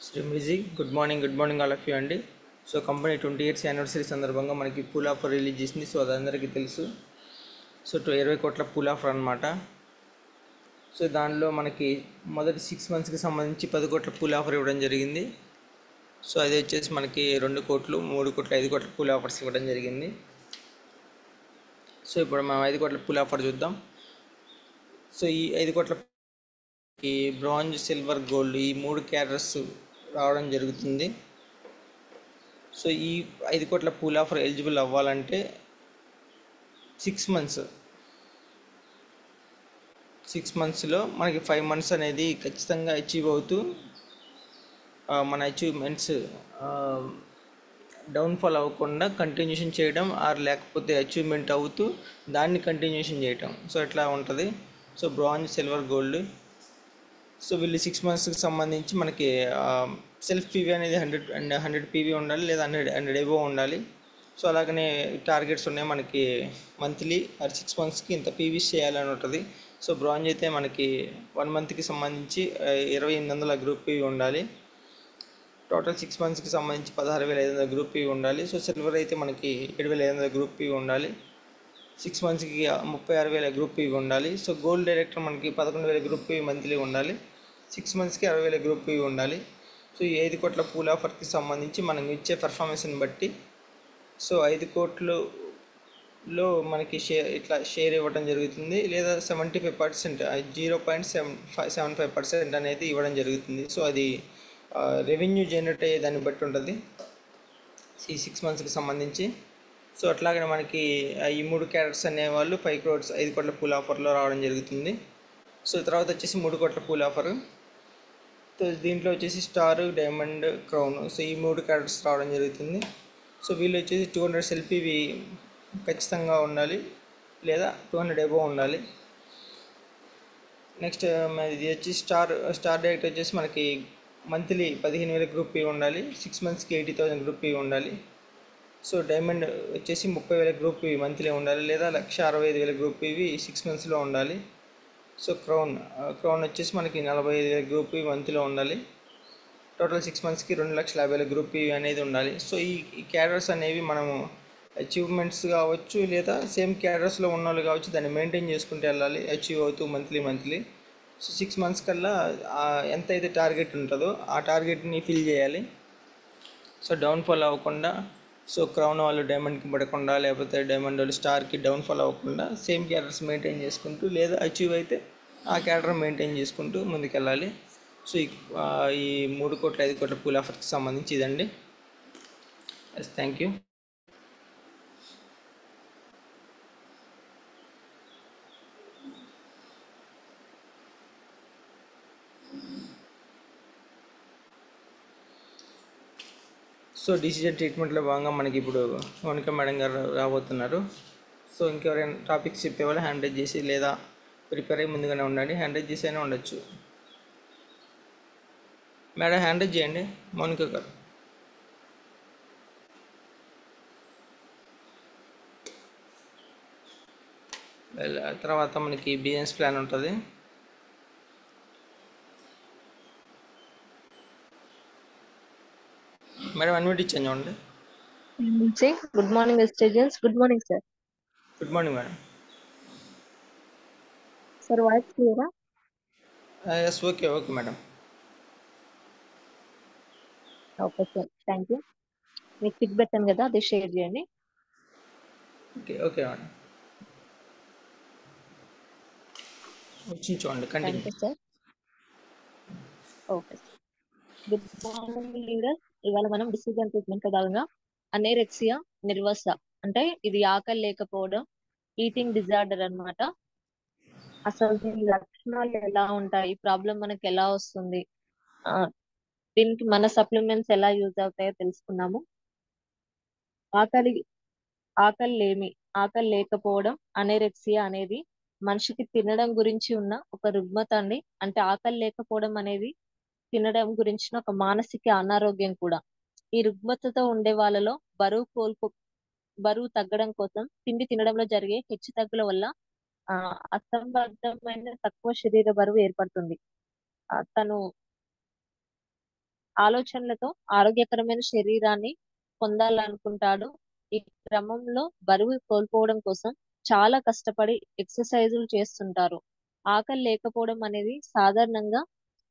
Shri music good morning all of you అండి. So company 20 years anniversary సందర్భంగా మనకి pool offer release చేసింది. So అది అందరికీ తెలుసు. సో 20 కోట్ల పూల్ ఆఫర్ అనమాట. సో దానిలో మనకి మొదటి 6 monthsకి సంబంధించి 10 కోట్ల పూల్ ఆఫర్ ఇవ్వడం జరిగింది. సో అది వచ్చేసి మనకి 2 కోట్లు 3 కోట్లు 5 కోట్ల పూల్ ఆఫర్స్ ఇవ్వడం జరిగింది. సో ఇప్పుడు మనం 5 కోట్ల పూల్ ఆఫర్ చూద్దాం. సో ఈ 5 కోట్ల ఈ బ్రాంజ్, సిల్వర్, గోల్డ్ ఈ 3 క్యారెట్స్ రావడం జరుగుతుంది. సో ఈ 5 కోట్ల పూల్ ఆఫర్ ఎలిజిబుల్ అవ్వాలంటే 6 monthsలో మనకి 5 months అనేది ఖచ్చితంగా అచీవ్ అవుతూ మన అచీవ్మెంట్స్ డౌన్ఫాల్ అవ్వకుండా కంటిన్యూషన్ చేయడం, ఆర్ లేకపోతే అచీవ్మెంట్ అవుతూ దాన్ని కంటిన్యూషన్ చేయటం. సో ఇట్లా ఉంటుంది. So bronze, silver, gold. So వీళ్ళు 6 monthsకి సంబంధించి మనకి సెల్ఫ్ పీవీ అనేది 100 పీవీ ఉండాలి, లేదా 100 ఎబో ఉండాలి. సో అలాగనే టార్గెట్స్ ఉన్నాయి మనకి. మంత్లీ ఆర్ 6 monthsకి ఇంత పీవీస్ చేయాలని ఉంటుంది. సో బ్రాంజ్ అయితే మనకి 1 monthకి సంబంధించి 2800 గ్రూప్ పీవీ ఉండాలి. టోటల్ 6 monthsకి సంబంధించి 16,500 గ్రూప్ పీవీ ఉండాలి. సో సిల్వర్ అయితే మనకి 7,500 గ్రూప్ పీవీ ఉండాలి. 6 monthsకి 36,000 గ్రూప్ పీవీ ఉండాలి. సో గోల్డ్ డైరెక్టర్ మనకి 11,000 గ్రూప్ పీవీ మంత్లీ ఉండాలి. 6 monthsకి 60,000 గ్రూప్ పీవీ ఉండాలి. సో ఈ 5 కోట్ల పూల్ ఆఫర్కి సంబంధించి మనం ఇచ్చే పర్ఫార్మెన్స్ని బట్టి సో 5 కోట్లలో మనకి షేర్ ఇవ్వడం జరుగుతుంది, లేదా 75%, 0.75% అనేది ఇవ్వడం జరుగుతుంది. సో అది రెవెన్యూ జనరేట్ అయ్యే దాన్ని బట్టి ఉంటుంది ఈ 6 monthsకి సంబంధించి. సో అట్లాగే మనకి ఈ 3 క్యారెట్స్ అనేవాళ్ళు 5 crores 5 కోట్ల పూల్ ఆఫర్లో రావడం జరుగుతుంది. సో తర్వాత వచ్చేసి 3 కోట్ల పూల్ ఆఫర్. సో దీంట్లో వచ్చేసి స్టార్, డైమండ్, క్రౌన్. సో ఈ 3 క్యారెట్స్ రావడం జరుగుతుంది. సో వీళ్ళు వచ్చేసి 200 సెల్ఫీవి ఖచ్చితంగా ఉండాలి, లేదా 200 ఎబో ఉండాలి. నెక్స్ట్ ఇది వచ్చి స్టార్ డైరెక్ట్ వచ్చేసి మనకి మంత్లీ 15,000 గ్రూప్ పీ ఉండాలి. 6 monthsకి 80,000 గ్రూప్ పీ ఉండాలి. సో డైమండ్ వచ్చేసి 30,000 గ్రూప్ పీ మంత్లీ ఉండాలి, లేదా 1,65,000 గ్రూప్ పీవి 6 monthsలో ఉండాలి. సో క్రౌన్ వచ్చేసి మనకి 45,000 గ్రూప్ పీ మంత్లో ఉండాలి. టోటల్ 6 monthsకి 2,50,000 గ్రూప్ పీ అనేది ఉండాలి. సో ఈ క్యాడర్స్ అనేవి మనము అచీవ్మెంట్స్ కావచ్చు, లేదా సేమ్ క్యాడర్స్లో ఉన్న వాళ్ళు కావచ్చు, దాన్ని మెయింటైన్ చేసుకుంటూ వెళ్ళాలి అచీవ్ అవుతూ మంత్లీ. సో 6 months కల్లా ఎంత అయితే టార్గెట్ ఉంటుందో ఆ టార్గెట్ని ఫిల్ చేయాలి. సో డౌన్ఫాల్ అవ్వకుండా, సో క్రౌన్ వాళ్ళు డైమండ్కి పడకుండా, లేకపోతే డైమండ్ వాళ్ళు స్టార్కి డౌన్ఫాల్ అవ్వకుండా సేమ్ క్యాడర్స్ మెయింటైన్ చేసుకుంటూ, లేదా అచీవ్ అయితే ఆ క్యాడర్ మెయింటైన్ చేసుకుంటూ ముందుకెళ్ళాలి. సో ఈ 3 కోట్ల 5 కోట్ల పూల్ ఆఫర్కి సంబంధించి ఇదండి. Yes, thank you. So decision ట్రీట్మెంట్లో భాగంగా మనకి ఇప్పుడు మౌనిక మేడం గారు రాబోతున్నారు. సో ఇంకెవరైనా టాపిక్స్ చెప్పేవాళ్ళు హ్యాండ్ రైజ్ చేసి, లేదా ప్రిపేర్ అయ్యి ముందుగానే ఉండండి. హ్యాండ్ రైజ్ చేసి అయినా ఉండొచ్చు. మేడం హ్యాండ్ రైజ్ చేయండి, మౌనిక గారు. తర్వాత మనకి బిజినెస్ ప్లాన్ ఉంటుంది. మేడం అన్మ్యూట్ ఇచ్చాను చూడండి. Good morning, students. Good morning, sir. Good morning madam. Sir, voice clear? Yes, okay madam. Okay, sir. Thank you. మీకు పిక్ పెట్టాను కదా, అది షేర్ చేయండి. Okay madam. వచ్చి చూడండి, thank continue. You, sir. Okay, sir. Good morning leaders. ఇవాళ మనం decision treatment లో భాగంగా అనేరెక్సియా నిర్వస, అంటే ఇది ఆకలి లేకపోవడం, ఈటింగ్ డిజార్డర్ అన్నమాట. అసలు దీని లక్షణాలు ఎలా ఉంటాయి, ప్రాబ్లం మనకి ఎలా వస్తుంది, ఆ, దీనికి మన సప్లిమెంట్స్ ఎలా యూజ్ అవుతాయో తెలుసుకున్నాము. ఆకలి ఆకలి లేకపోవడం అనేరెక్సియా అనేది మనిషికి తినడం గురించి ఉన్న ఒక రుగ్మత అండి. అంటే ఆకలి లేకపోవడం అనేది తినడం గురించిన ఒక మానసిక అనారోగ్యం కూడా. ఈ రుగ్మతతో ఉండే వాళ్ళలో బరువు తగ్గడం కోసం తిండి తినడంలో జరిగే హెచ్చు తగ్గుల వల్ల ఆ అసంబద్ధమైన తక్కువ శరీర బరువు ఏర్పడుతుంది. తను ఆలోచనలతో ఆరోగ్యకరమైన శరీరాన్ని పొందాలనుకుంటాడు. ఈ క్రమంలో బరువు కోల్పోవడం కోసం చాలా కష్టపడి ఎక్సర్సైజులు చేస్తుంటారు. ఆకలి లేకపోవడం అనేది సాధారణంగా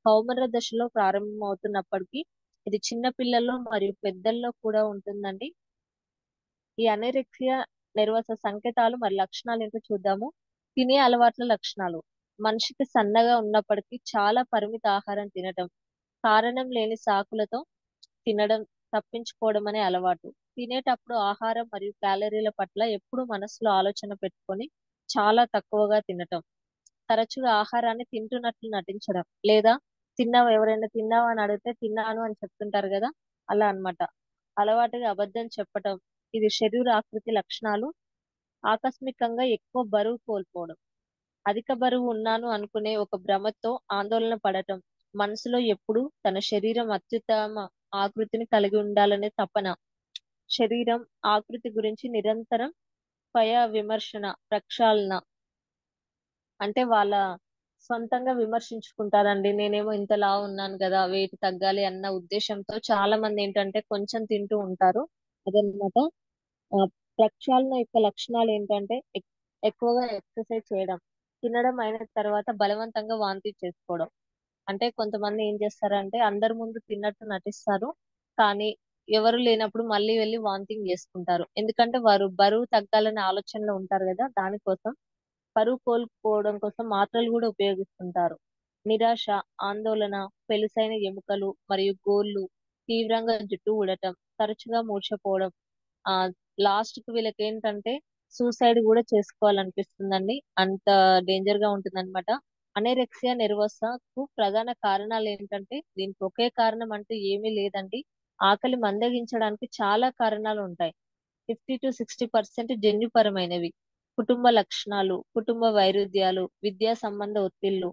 కౌమార దశలో ప్రారంభమవుతున్నప్పటికీ ఇది చిన్న పిల్లల్లో మరియు పెద్దల్లో కూడా ఉంటుందండి. ఈ అనేరెక్సియా నిర్వస సంకేతాలు మరి లక్షణాలు ఏంటో చూద్దాము. తినే అలవాట్ల లక్షణాలు. మనిషికి సన్నగా ఉన్నప్పటికీ చాలా పరిమిత ఆహారం తినటం, కారణం లేని సాకులతో తినడం, తప్పించుకోవడం అనే అలవాటు. తినేటప్పుడు ఆహారం మరియు క్యాలరీల పట్ల ఎప్పుడు మనసులో ఆలోచన పెట్టుకొని చాలా తక్కువగా తినటం. తరచుగా ఆహారాన్ని తింటున్నట్లు నటించడం, లేదా ఎవరైనా తిన్నావా అని అడిగితే తిన్నాను అని చెప్తుంటారు కదా, అలా అన్నమాట. అలవాటుగా అబద్ధం చెప్పటం. ఇది శరీర ఆకృతి లక్షణాలు. ఆకస్మికంగా ఎక్కువ బరువు కోల్పోవడం. అధిక బరువు ఉన్నాను అనుకునే ఒక భ్రమతో ఆందోళన పడటం. మనసులో ఎప్పుడు తన శరీరం అత్యుత్తమ ఆకృతిని కలిగి ఉండాలనే తపన. శరీరం ఆకృతి గురించి నిరంతరం స్వయ విమర్శన, ప్రక్షాళన. అంటే వాళ్ళ సొంతంగా విమర్శించుకుంటారండి. నేనేమో ఇంత లావు ఉన్నాను కదా, వెయిట్ తగ్గాలి అన్న ఉద్దేశంతో చాలా మంది ఏంటంటే కొంచెం తింటూ ఉంటారు. అదనమాట. ఆ, ప్రక్షాళన యొక్క లక్షణాలు ఏంటంటే ఎక్కువగా ఎక్సర్సైజ్ చేయడం, తినడం అయిన తర్వాత బలవంతంగా వాంతి చేసుకోవడం. అంటే కొంతమంది ఏం చేస్తారంటే అందరి ముందు తిన్నట్టు నటిస్తారు, కానీ ఎవరు లేనప్పుడు మళ్ళీ వెళ్ళి వాంతింగ్ చేసుకుంటారు. ఎందుకంటే వారు బరువు తగ్గాలనే ఆలోచనలో ఉంటారు కదా, దానికోసం. బరువు కోల్పోవడం కోసం మాత్రలు కూడా ఉపయోగిస్తుంటారు. నిరాశ, ఆందోళన, పెలుసైన ఎముకలు మరియు గోళ్ళు, తీవ్రంగా జుట్టు ఊడటం, తరచుగా మూర్ఛపోవడం. ఆ లాస్ట్ కి వీళ్ళకి ఏంటంటే సూసైడ్ కూడా చేసుకోవాలనిపిస్తుందండి. అంత డేంజర్ గా ఉంటుందన్నమాట. అనేరెక్సియా నెర్వోసాకు ప్రధాన కారణాలు ఏంటంటే దీనికి ఒకే కారణం అంటూ ఏమీ లేదండి. ఆకలి మందగించడానికి చాలా కారణాలు ఉంటాయి. 50 to 60% జన్యుపరమైనవి. కుటుంబ లక్షణాలు, కుటుంబ వైరుధ్యాలు, విద్యా సంబంధ ఒత్తిళ్లు,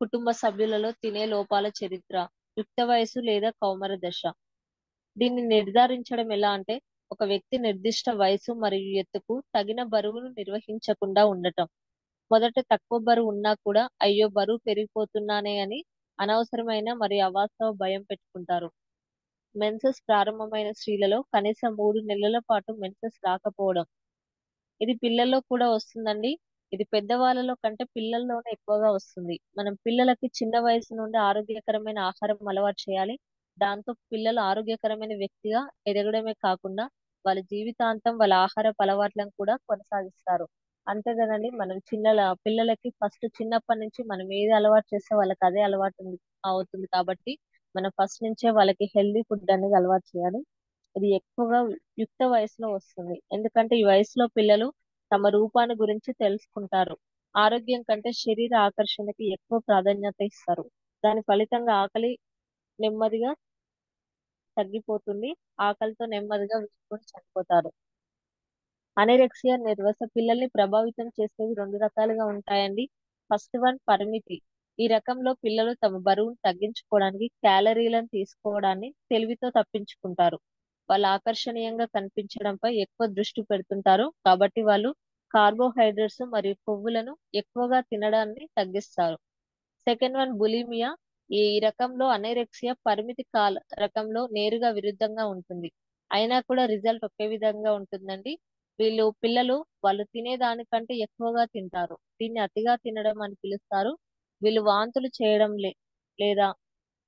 కుటుంబ సభ్యులలో తినే లోపాల చరిత్ర, యుక్త వయసు లేదా కౌమార దశ. దీన్ని నిర్ధారించడం ఎలా అంటే ఒక వ్యక్తి నిర్దిష్ట వయసు మరియు ఎత్తుకు తగిన బరువును నిర్వహించకుండా ఉండటం. మొదట తక్కువ బరువు ఉన్నా కూడా అయ్యో బరువు పెరిగిపోతున్నానే అని అనవసరమైన మరియు అవాస్తవ భయం పెట్టుకుంటారు. మెన్సెస్ ప్రారంభమైన స్త్రీలలో కనీసం 3 నెలల పాటు మెన్సెస్ రాకపోవడం. ఇది పిల్లల్లో కూడా వస్తుందండి. ఇది పెద్దవాళ్ళలో కంటే పిల్లల్లోనే ఎక్కువగా వస్తుంది. మనం పిల్లలకి చిన్న వయసు నుండి ఆరోగ్యకరమైన ఆహారం అలవాటు చేయాలి. దాంతో పిల్లలు ఆరోగ్యకరమైన వ్యక్తిగా ఎదగడమే కాకుండా వాళ్ళ జీవితాంతం వాళ్ళ ఆహారపు అలవాట్లను కూడా కొనసాగిస్తారు. అంతే కదండి, మనం పిల్లలకి ఫస్ట్ చిన్నప్పటి నుంచి మనం ఏది అలవాటు చేస్తే వాళ్ళకి అదే అవుతుంది కాబట్టి మనం ఫస్ట్ నుంచే వాళ్ళకి హెల్దీ ఫుడ్ అనేది అలవాటు చేయాలి. ఇది ఎక్కువగా యుక్త వయసులో వస్తుంది. ఎందుకంటే ఈ వయసులో పిల్లలు తమ రూపాన్ని గురించి తెలుసుకుంటారు. ఆరోగ్యం కంటే శరీర ఆకర్షణకి ఎక్కువ ప్రాధాన్యత ఇస్తారు. దాని ఫలితంగా ఆకలి నెమ్మదిగా తగ్గిపోతుంది. ఆకలితో నెమ్మదిగా వీరుకొని చనిపోతారు. అనేరెక్సియా నిర్వస పిల్లల్ని ప్రభావితం చేసేవి 2 రకాలుగా ఉంటాయండి. ఫస్ట్ వన్ పరిమితి. ఈ రకంలో పిల్లలు తమ బరువును తగ్గించుకోవడానికి క్యాలరీలను తీసుకోవడాన్ని తెలివితో తప్పించుకుంటారు. వాళ్ళు ఆకర్షణీయంగా కనిపించడంపై ఎక్కువ దృష్టి పెడుతుంటారు కాబట్టి వాళ్ళు కార్బోహైడ్రేట్స్ మరియు కొవ్వులను ఎక్కువగా తినడాన్ని తగ్గిస్తారు. Second one bulimia. ఈ రకంలో అనేరెక్సియా పరిమితి రకంలో నేరుగా విరుద్ధంగా ఉంటుంది. అయినా కూడా రిజల్ట్ ఒకే విధంగా ఉంటుందండి. పిల్లలు వాళ్ళు తినేదానికంటే ఎక్కువగా తింటారు. దీన్ని అతిగా తినడం అని పిలుస్తారు. వీళ్ళు వాంతులు చేయడం లేదా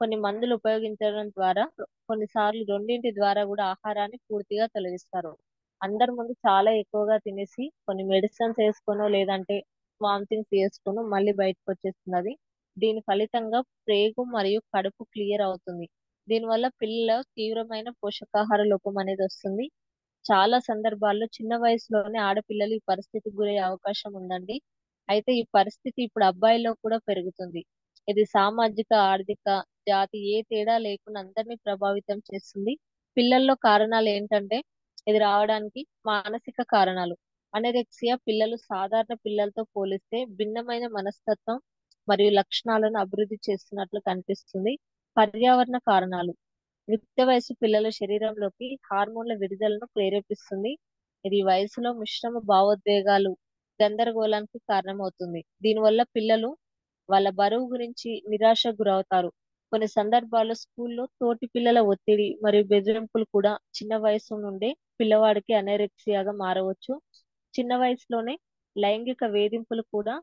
కొన్ని మందులు ఉపయోగించడం ద్వారా కొన్నిసార్లు రెండింటి ద్వారా కూడా ఆహారాన్ని పూర్తిగా తొలగిస్తారు. అందరి ముందు చాలా ఎక్కువగా తినేసి కొన్ని మెడిసిన్స్ వేసుకోనో లేదంటే వామిటింగ్స్ చేసుకోనో మళ్ళీ బయటకు వచ్చేస్తున్నది. దీని ఫలితంగా ప్రేగు మరియు కడుపు క్లియర్ అవుతుంది. దీనివల్ల పిల్లల తీవ్రమైన పోషకాహార లోపం అనేది వస్తుంది. చాలా సందర్భాల్లో చిన్న వయసులోనే ఆడపిల్లలు ఈ పరిస్థితికి గురయ్యే అవకాశం ఉందండి. అయితే ఈ పరిస్థితి ఇప్పుడు అబ్బాయిల్లో కూడా పెరుగుతుంది. ఇది సామాజిక, ఆర్థిక, జాతి ఏ తేడా లేకుండా అందరినీ ప్రభావితం చేస్తుంది. పిల్లల్లో కారణాలు ఏంటంటే ఇది రావడానికి మానసిక కారణాలు. అనరెక్సియా పిల్లలు సాధారణ పిల్లలతో పోలిస్తే భిన్నమైన మనస్తత్వం మరియు లక్షణాలను అభివృద్ధి చేస్తున్నట్లు కనిపిస్తుంది. పర్యావరణ కారణాలు. యుక్త వయసు పిల్లల శరీరంలోకి హార్మోన్ల విడుదలను ప్రేరేపిస్తుంది. ఇది ఈ వయసులో మిశ్రమ భావోద్వేగాలు, గందరగోళానికి కారణమవుతుంది. దీనివల్ల పిల్లలు వాళ్ళ బరువు గురించి నిరాశకు గురవుతారు. కొన్ని సందర్భాల్లో స్కూల్లో తోటి పిల్లల ఒత్తిడి మరియు బెదిరింపులు కూడా చిన్న వయసు నుండే పిల్లవాడికి అనోరెక్సియాగా మారవచ్చు. చిన్న వయసులోనే లైంగిక వేధింపులు కూడా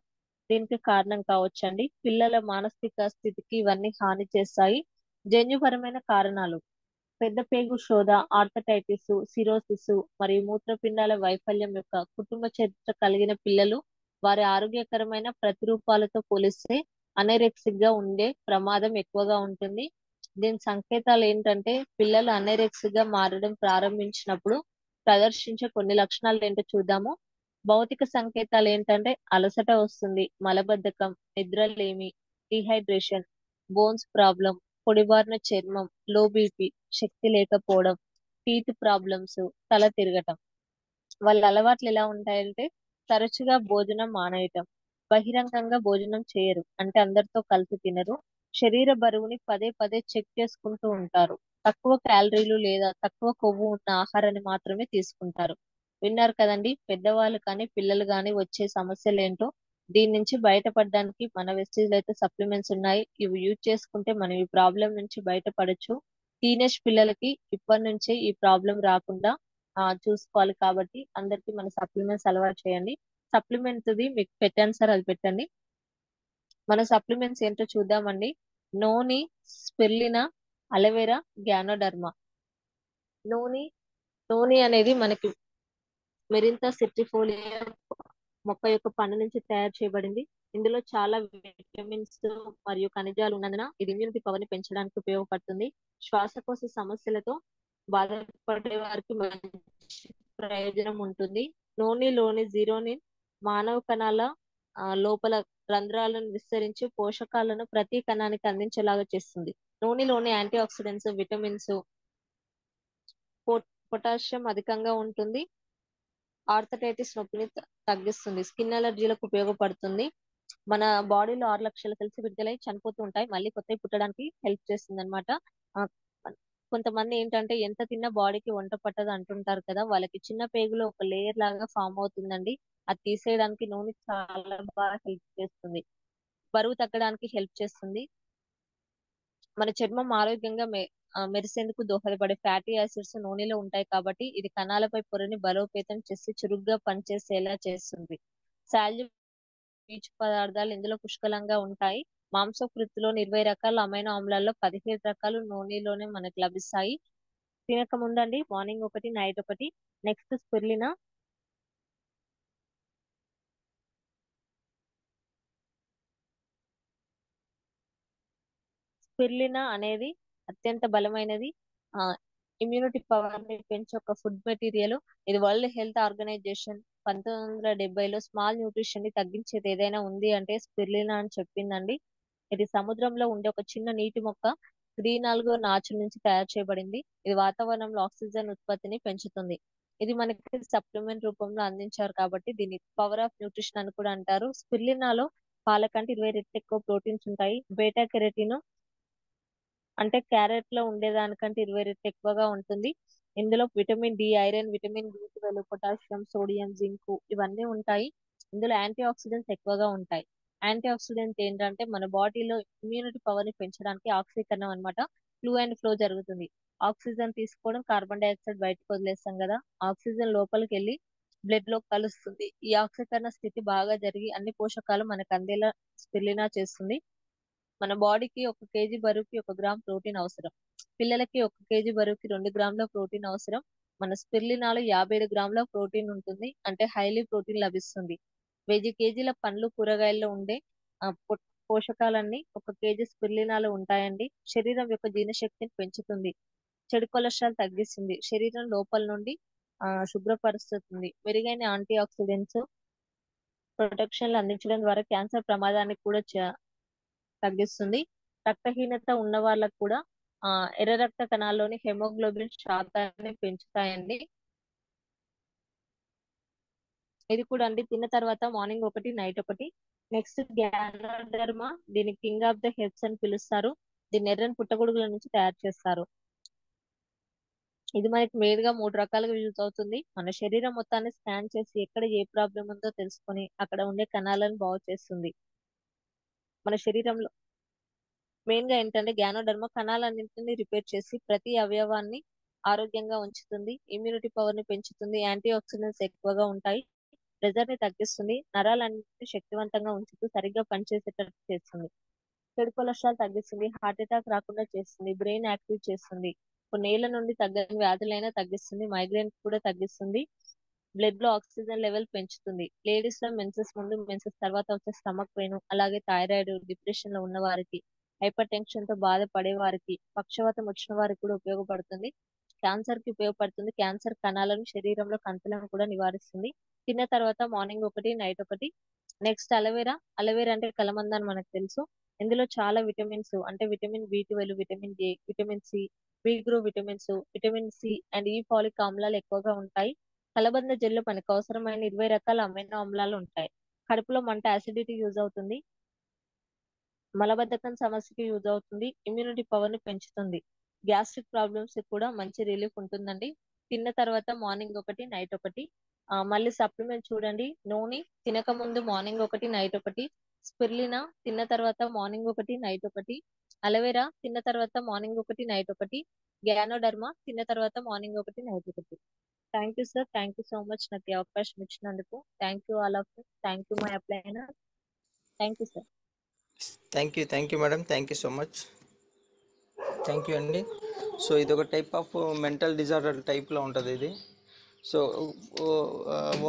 దీనికి కారణం కావచ్చండి. పిల్లల మానసిక స్థితికి ఇవన్నీ హాని చేస్తాయి. జన్యుపరమైన కారణాలు పెద్ద పేగు శోథ, ఆర్థరైటిస్, సిరోసిస్ మరియు మూత్రపిండాల వైఫల్యం యొక్క కుటుంబ చరిత్ర కలిగిన పిల్లలు వారి ఆరోగ్యకరమైన ప్రతిరూపాలతో పోలిస్తే అనైరెక్సిక్ గా ఉండే ప్రమాదం ఎక్కువగా ఉంటుంది. దీని సంకేతాలు ఏంటంటే పిల్లలు అనైరెక్సిక్ గా మారడం ప్రారంభించినప్పుడు ప్రదర్శించే కొన్ని లక్షణాలు ఏంటో చూద్దాము. భౌతిక సంకేతాలు ఏంటంటే అలసట వస్తుంది, మలబద్ధకం, నిద్రలేమి, డిహైడ్రేషన్, బోన్స్ ప్రాబ్లం, పొడిబారిన చర్మం, లో బీపీ, శక్తి లేకపోవడం, టీత్ ప్రాబ్లమ్స్, తల తిరగటం. వాళ్ళ అలవాట్లు ఎలా ఉంటాయంటే తరచుగా భోజనం మానేయటం, బహిరంగంగా భోజనం చేయరు అంటే అందరితో కలిసి తినరు, శరీర బరువుని పదే పదే చెక్ చేసుకుంటూ ఉంటారు, తక్కువ క్యాలరీలు లేదా తక్కువ కొవ్వు ఉన్న ఆహారాన్ని మాత్రమే తీసుకుంటారు. విన్నారు కదండి, పెద్దవాళ్ళు కానీ పిల్లలు కానీ వచ్చే సమస్యలు ఏంటో. దీని నుంచి బయటపడడానికి మన వెస్టీజ్ అయితే సప్లిమెంట్స్ ఉన్నాయి. ఇవి యూజ్ చేసుకుంటే మనం ఈ ప్రాబ్లం నుంచి బయటపడొచ్చు. టీనేజ్ పిల్లలకి ఇప్పటి నుంచే ఈ ప్రాబ్లం రాకుండా చూసుకోవాలి కాబట్టి అందరికి మన సప్లిమెంట్స్ అలవాటు చేయండి. సప్లిమెంట్ ది మీకు పెట్టాను సార్, అది పెట్టండి. మన సప్లిమెంట్స్ ఏంటో చూద్దామండి. నోని, స్పిర్లినా, అలోవెరా, గ్యానోడర్మా. నోని నోని అనేది మనకి మెరింతా సెట్రిఫోలియా మొక్క యొక్క పండు నుంచి తయారు చేయబడింది. ఇందులో చాలా విటమిన్స్ మరియు ఖనిజాలు ఉన్నందున ఇది ఇమ్యూనిటీ పవర్ ని పెంచడానికి ఉపయోగపడుతుంది. శ్వాసకోశ సమస్యలతో బాధపడే వారికి మంచి ప్రయోజనం ఉంటుంది. నూనెలోని జీరోనిన్ మానవ కణాల లోపల రంధ్రాలను విస్తరించి పోషకాలను ప్రతి కణానికి అందించేలాగా చేస్తుంది. నూనెలోని యాంటీ ఆక్సిడెంట్స్, విటమిన్స్, పొటాషియం అధికంగా ఉంటుంది. ఆర్థరైటిస్ నొప్పిని తగ్గిస్తుంది. స్కిన్ అలర్జీలకు ఉపయోగపడుతుంది. మన బాడీలో 6 లక్షల కలిసి విడుదలై చనిపోతూ ఉంటాయి, మళ్ళీ కొత్తవి పుట్టడానికి హెల్ప్ చేస్తుంది అనమాట. కొంతమంది ఏంటంటే ఎంత తిన్నా బాడీకి వంట పట్టదు అంటుంటారు కదా, వాళ్ళకి చిన్న పేగులో ఒక లేయర్ లాగా ఫామ్ అవుతుందండి. అది తీసేయడానికి నూనె చాలా బాగా హెల్ప్ చేస్తుంది. బరువు తగ్గడానికి హెల్ప్ చేస్తుంది. మన చర్మం ఆరోగ్యంగా మెరిసేందుకు దోహదపడే ఫ్యాటీ యాసిడ్స్ నూనెలో ఉంటాయి కాబట్టి ఇది కణాలపై పొరని బలోపేతం చేసి చురుగ్గా పనిచేసేలా చేస్తుంది. సాల్యు పీచు పదార్థాలు ఇందులో పుష్కలంగా ఉంటాయి. మాంసకృతిలోని 20 రకాల అమైనో ఆమ్లాల్లో 17 రకాలు నూనెలోనే మనకు లభిస్తాయి. తినక ముందండి మార్నింగ్ ఒకటి, నైట్ ఒకటి. Next spirulina. స్పిరులినా అనేది అత్యంత బలమైనది, ఆ ఇమ్యూనిటీ పవర్ ని పెంచే ఒక ఫుడ్ మెటీరియల్. ఇది వరల్డ్ హెల్త్ ఆర్గనైజేషన్ 1970లో స్మాల్ న్యూట్రిషన్ ని తగ్గించేది ఏదైనా ఉంది అంటే స్పిరులినా అని చెప్పిందండి. ఇది సముద్రంలో ఉండే ఒక చిన్న నీటి మొక్క క్రీనాల్గో నాచు నుంచి తయారు చేయబడింది. ఇది వాతావరణంలో ఆక్సిజన్ ఉత్పత్తిని పెంచుతుంది. ఇది మనకి సప్లిమెంట్ రూపంలో అందించారు కాబట్టి దీన్ని పవర్ ఆఫ్ న్యూట్రిషన్ అని కూడా అంటారు. స్పిరులినాలో పాల కంటే 20 రెట్లు ఎక్కువ ప్రోటీన్స్ ఉంటాయి. బీటా కెరటిన్ అంటే క్యారెట్ లో ఉండేదానికంటే 20 రెట్లు ఎక్కువగా ఉంటుంది. ఇందులో విటమిన్ డి, ఐరన్, విటమిన్ బి12, పొటాషియం, సోడియం, జింక్ ఇవన్నీ ఉంటాయి. ఇందులో యాంటీ ఆక్సిడెంట్స్ ఎక్కువగా ఉంటాయి. యాంటీ ఆక్సిడెంట్ ఏంటంటే మన బాడీలో ఇమ్యూనిటీ పవర్ ని పెంచడానికి ఆక్సీకరణం అన్నమాట. ఫ్లూ అండ్ ఫ్లో జరుగుతుంది. ఆక్సిజన్ తీసుకోవడం, కార్బన్ డైఆక్సైడ్ బయటకు వదిలేస్తాం కదా, ఆక్సిజన్ లోపలికి వెళ్ళి బ్లడ్ లో కలుస్తుంది. ఈ ఆక్సీకరణ స్థితి బాగా జరిగి అన్ని పోషకాలు మనకు అందేలా స్పిరులినా చేస్తుంది. మన బాడీకి 1 కేజీ బరువుకి 1 గ్రామ్ ప్రోటీన్ అవసరం. పిల్లలకి 1 కేజీ బరువుకి 2 గ్రాముల ప్రోటీన్ అవసరం. మన స్పిరులినాలో 57 గ్రాముల ప్రోటీన్ ఉంటుంది, అంటే హైలీ ప్రోటీన్ లభిస్తుంది. 1000 కేజీల పండ్లు కూరగాయల్లో ఉండే పోషకాలన్నీ 1 కేజీ స్పిరులినాలో ఉంటాయండి. శరీరం యొక్క జీర్ణశక్తిని పెంచుతుంది, చెడు కొలెస్ట్రాల్ తగ్గిస్తుంది, శరీరం లోపల నుండి శుభ్రపరుస్తుంది. మెరుగైన యాంటీ ఆక్సిడెంట్స్ ప్రొటెక్షన్లు అందించడం ద్వారా క్యాన్సర్ ప్రమాదాన్ని కూడా తగ్గిస్తుంది. రక్తహీనత ఉన్న వాళ్ళకు కూడా ఎర్ర రక్త కణాల్లోని హెమోగ్లోబిన్ శాతాన్ని పెంచుతాయండి. ఇది కూడా అండి తిన్న తర్వాత మార్నింగ్ ఒకటి, నైట్ ఒకటి. నెక్స్ట్ గ్యానోడర్మా, దీన్ని కింగ్ ఆఫ్ ద హెర్బ్స్ అని పిలుస్తారు. దీన్ని ఎర్రని పుట్టగొడుగుల నుంచి తయారు చేస్తారు. ఇది మనకి మెయిన్ గా 3 రకాలుగా యూజ్ అవుతుంది. మన శరీరం మొత్తాన్ని స్కాన్ చేసి ఎక్కడ ఏ ప్రాబ్లం ఉందో తెలుసుకొని అక్కడ ఉండే కణాలను బాగు చేస్తుంది. మన శరీరంలో మెయిన్ గా ఏంటంటే గ్యానోడర్మ కణాలన్నింటినీ రిపేర్ చేసి ప్రతి అవయవాన్ని ఆరోగ్యంగా ఉంచుతుంది, ఇమ్యూనిటీ పవర్ ని పెంచుతుంది, యాంటీ ఆక్సిడెంట్స్ ఎక్కువగా ఉంటాయి, ప్రెజర్ ని తగ్గిస్తుంది, నరాలన్నింటినీ శక్తివంతంగా ఉంచుతూ సరిగ్గా పనిచేసేటట్టు చేస్తుంది, చెడు కొలెస్ట్రాల్ తగ్గిస్తుంది, హార్ట్ అటాక్ రాకుండా చేస్తుంది, బ్రెయిన్ యాక్టివ్ చేస్తుంది, కొన్నేళ్ల నుండి తగ్గని వ్యాధులైనా తగ్గిస్తుంది, మైగ్రేన్ కూడా తగ్గిస్తుంది, బ్లడ్ లో ఆక్సిజన్ లెవెల్ పెంచుతుంది, లేడీస్ లో మెన్సెస్ ముందు మెన్సెస్ తర్వాత వచ్చే స్టమక్ పెయిన్, అలాగే థైరాయిడ్, డిప్రెషన్ లో ఉన్న వారికి, హైపర్ టెన్షన్ తో బాధపడే వారికి, పక్షవాతం వచ్చిన వారికి కూడా ఉపయోగపడుతుంది, క్యాన్సర్ కి ఉపయోగపడుతుంది, క్యాన్సర్ కణాలను శరీరంలో కంతులను కూడా నివారిస్తుంది. తిన్న తర్వాత మార్నింగ్ ఒకటి నైట్ ఒకటి. Next aloe vera. అలోవెరా అంటే కలమంద అని మనకు తెలుసు. ఇందులో చాలా విటమిన్స్ అంటే vitamin B 12, vitamin A, vitamin C, B group vitamins, vitamin C and ఈ ఫాలిక్ ఆమ్లాలు ఎక్కువగా ఉంటాయి. కలబంద జెల్లో మనకు అవసరమైన 20 రకాల అమైనో ఆమ్లాలు ఉంటాయి. కడుపులో మంట యాసిడిటీ యూజ్ అవుతుంది, మలబద్ధకం సమస్యకి యూజ్ అవుతుంది, ఇమ్యూనిటీ పవర్ ని పెంచుతుంది, గ్యాస్ట్రిక్ ప్రాబ్లమ్స్ కూడా మంచి రిలీఫ్ ఉంటుందండి. తిన్న తర్వాత మార్నింగ్ ఒకటి నైట్ ఒకటి. మళ్ళీ సప్లిమెంట్ చూడండి. నూనె తినక ముందు మార్నింగ్ ఒకటి నైట్ ఒకటి, స్పిర్లినా తిన్న తర్వాత మార్నింగ్ ఒకటి నైట్ ఒకటి, అలోవెరా తిన్న తర్వాత మార్నింగ్ ఒకటి నైట్ ఒకటి, గ్యానోడర్మా తిన్న తర్వాత మార్నింగ్ ఒకటి నైట్ ఒకటి. Thank you sir, thank you so much నాకు ఈ అవకాశం ఇచ్చినందుకు. Thank you all of, thank you my upliner, thank you sir. Thank you madam, thank you so much. Thank you అండి. సో ఇది ఒక టైప్ ఆఫ్ మెంటల్ డిజార్డర్ టైప్లో ఉంటుంది ఇది. సో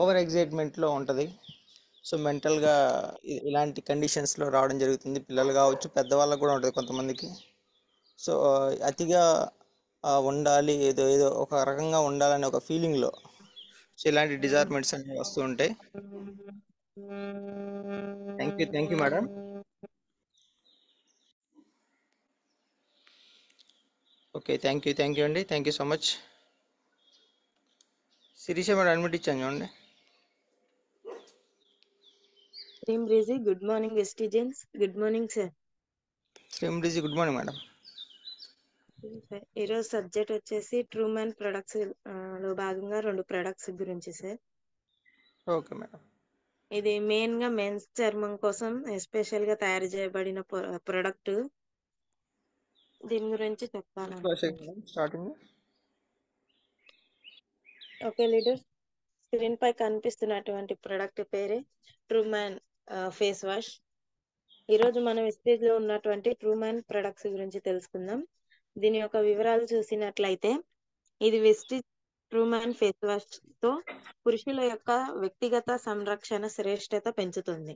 ఓవర్ ఎగ్జైట్మెంట్లో ఉంటుంది. సో మెంటల్గా ఇలాంటి కండిషన్స్లో రావడం జరుగుతుంది. పిల్లలు కావచ్చు, పెద్దవాళ్ళకు కూడా ఉంటుంది కొంతమందికి. సో అతిగా ఉండాలి, ఏదో ఏదో ఒక రకంగా ఉండాలనే ఒక ఫీలింగ్లో సో ఇలాంటి డిజార్మెంట్స్ అనేవి వస్తూ ఉంటాయి. Thank you madam. Okay, thank you అండి, thank you so much. Sirisha madam admit ఇచ్చాను చూడండి. Same Breezy, good morning, Vestigents. Good morning, sir. శ్రీమ్ రిజీ, గుడ్ మార్నింగ్ మేడం. ఈరోజు సబ్జెక్ట్ వచ్చేసి ట్రూమ్యాన్ ప్రొడక్ట్స్ లో భాగంగా 2 ప్రొడక్ట్స్ గురించి సార్. Okay madam. ఇది మెయిన్ గా మెన్స్ చర్మం కోసం ఎస్పెషల్ గా తయారు చేయబడిన ప్రొడక్ట్. దీని గురించి చెప్తాను. స్టార్టింగ్ ఓకే లీడర్, స్క్రీన్ పై కనిపిస్తున్నటువంటి ప్రొడక్ట్ పేరే ట్రూమ్యాన్ ఫేస్ వాష్. ఈరోజు మనం వెస్టేజ్ లో ఉన్నటువంటి ట్రూమ్యాన్ ప్రొడక్ట్స్ గురించి తెలుసుకుందాం. దీని యొక్క వివరాలు చూసినట్లయితే, ఇది వెస్టిజ్ ట్రూమ్యాన్ ఫేస్ వాష్ తో పురుషుల యొక్క వ్యక్తిగత సంరక్షణ శ్రేష్టత పెంచుతుంది.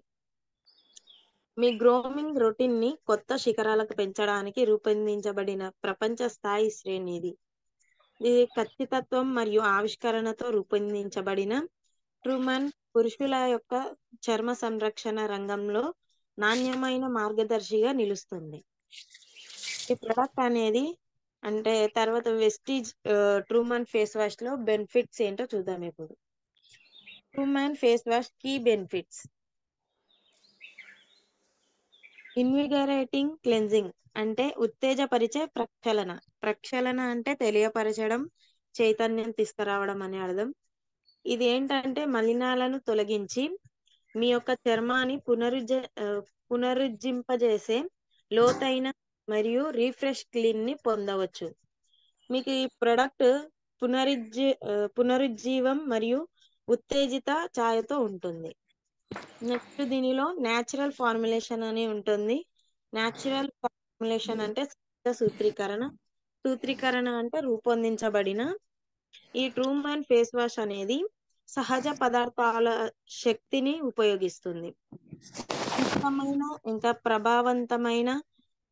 మీ గ్రోమింగ్ రొటీన్ ని కొత్త శిఖరాలకు పెంచడానికి రూపొందించబడిన ప్రపంచ స్థాయి శ్రేణి ఇది. ఇది ఖచ్చితత్వం మరియు ఆవిష్కరణతో రూపొందించబడిన ట్రూమ్యాన్ పురుషుల యొక్క చర్మ సంరక్షణ రంగంలో నాణ్యమైన మార్గదర్శిగా నిలుస్తుంది. ఈ ప్రొడక్ట్ అనేది అంటే తర్వాత వెస్టీజ్ ట్రూమ్యాన్ ఫేస్ వాష్ లో బెనిఫిట్స్ ఏంటో చూద్దాం ఇప్పుడు. Trueman face wash key benefits: invigorating cleansing అంటే ఉత్తేజపరిచే ప్రక్షాళన. ప్రక్షాళన అంటే తెలియపరచడం, చైతన్యం తీసుకురావడం అని అర్థం. ఇది ఏంటంటే మలినాలను తొలగించి మీ యొక్క చర్మాన్ని పునరుజ్జింపజేసే లోతైన మరియు రీఫ్రెష్ క్లీన్ ని పొందవచ్చు. మీకు ఈ ప్రొడక్ట్ పునరుజ్జీవం మరియు ఉత్తేజిత ఛాయతో ఉంటుంది. నెక్స్ట్ దీనిలో న్యాచురల్ ఫార్ములేషన్ అని ఉంటుంది. న్యాచురల్ ఫార్ములేషన్ అంటే సూత్రీకరణ. సూత్రీకరణ అంటే రూపొందించబడిన ఈ ట్రూమ్యాన్ ఫేస్ వాష్ అనేది సహజ పదార్థాల శక్తిని ఉపయోగిస్తుంది. ఉత్తమమైన ఇంకా ప్రభావవంతమైన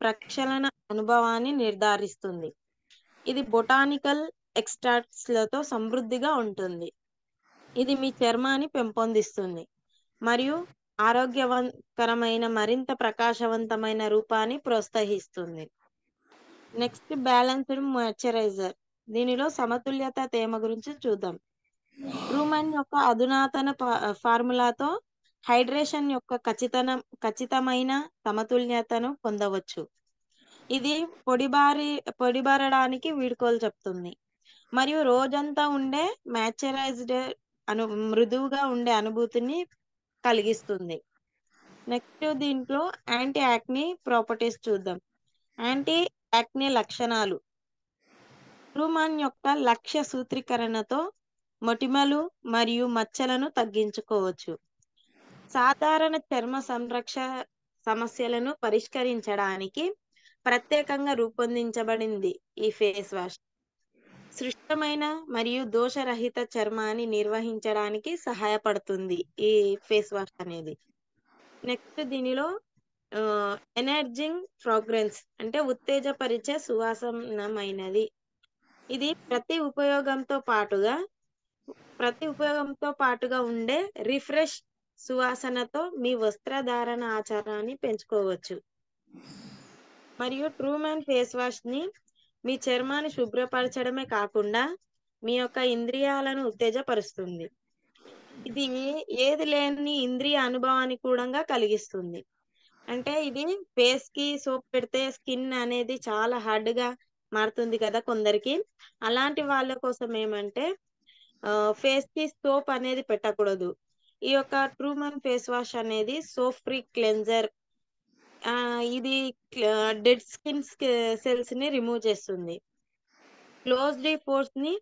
ప్రక్షాళన అనుభవాన్ని నిర్ధారిస్తుంది. ఇది బొటానికల్ ఎక్స్ట్రాక్ట్స్ లతో సమృద్ధిగా ఉంటుంది. ఇది మీ చర్మాన్ని పెంపొందిస్తుంది మరియు ఆరోగ్యకరమైన మరింత ప్రకాశవంతమైన రూపాన్ని ప్రోత్సహిస్తుంది. Next balanced moisturiser. దీనిలో సమతుల్యత తేమ గురించి చూద్దాం. ట్రూమ్యాన్ యొక్క అధునాతన ఫార్ములాతో హైడ్రేషన్ యొక్క ఖచ్చితమైన సమతుల్యతను పొందవచ్చు. ఇది పొడిబారడానికి వీడ్కోలు చెప్తుంది మరియు రోజంతా ఉండే మ్యాచరైజ్డ్ మృదువుగా ఉండే అనుభూతిని కలిగిస్తుంది. నెక్స్ట్ దీంట్లో యాంటీ యాక్ని ప్రాపర్టీస్ చూద్దాం. యాంటీ యాక్నే లక్షణాలు. ట్రూమాన్ యొక్క లక్ష్య సూత్రీకరణతో మొటిమలు మరియు మచ్చలను తగ్గించుకోవచ్చు. సాధారణ చర్మ సంరక్షణ సమస్యలను పరిష్కరించడానికి ప్రత్యేకంగా రూపొందించబడింది ఈ ఫేస్ వాష్. సృష్టమైన మరియు దోషరహిత చర్మాన్ని నిర్వహించడానికి సహాయపడుతుంది ఈ ఫేస్ వాష్ అనేది. నెక్స్ట్ దీనిలో ఎనర్జింగ్ ఫ్రాగ్రెన్స్ అంటే ఉత్తేజపరిచే సువాసనమైనది. ఇది ప్రతి ఉపయోగంతో పాటుగా ఉండే రిఫ్రెష్ సువాసనతో మీ వస్త్రధారణ ఆచారాన్ని పెంచుకోవచ్చు. మరియు ట్రూమాన్ ఫేస్ వాష్ ని మీ చర్మాన్ని శుభ్రపరచడమే కాకుండా మీ యొక్క ఇంద్రియాలను ఉత్తేజపరుస్తుంది. ఇది ఏది లేని ఇంద్రియ అనుభవాన్ని కూడా కలిగిస్తుంది. అంటే ఇది ఫేస్ కి సోప్ పెడితే స్కిన్ అనేది చాలా హార్డ్ గా మారుతుంది కదా కొందరికి. అలాంటి వాళ్ళ కోసం ఏమంటే ఫేస్ కి సోప్ అనేది పెట్టకూడదు. ఈ యొక్క ట్రూమాన్ ఫేస్ వాష్ అనేది సోప్ ఫ్రీ క్లెన్జర్. ఇది డెడ్ స్కిన్ సెల్స్ ని రిమూవ్ చేస్తుంది. క్లోజ్డ్ పోర్స్ ని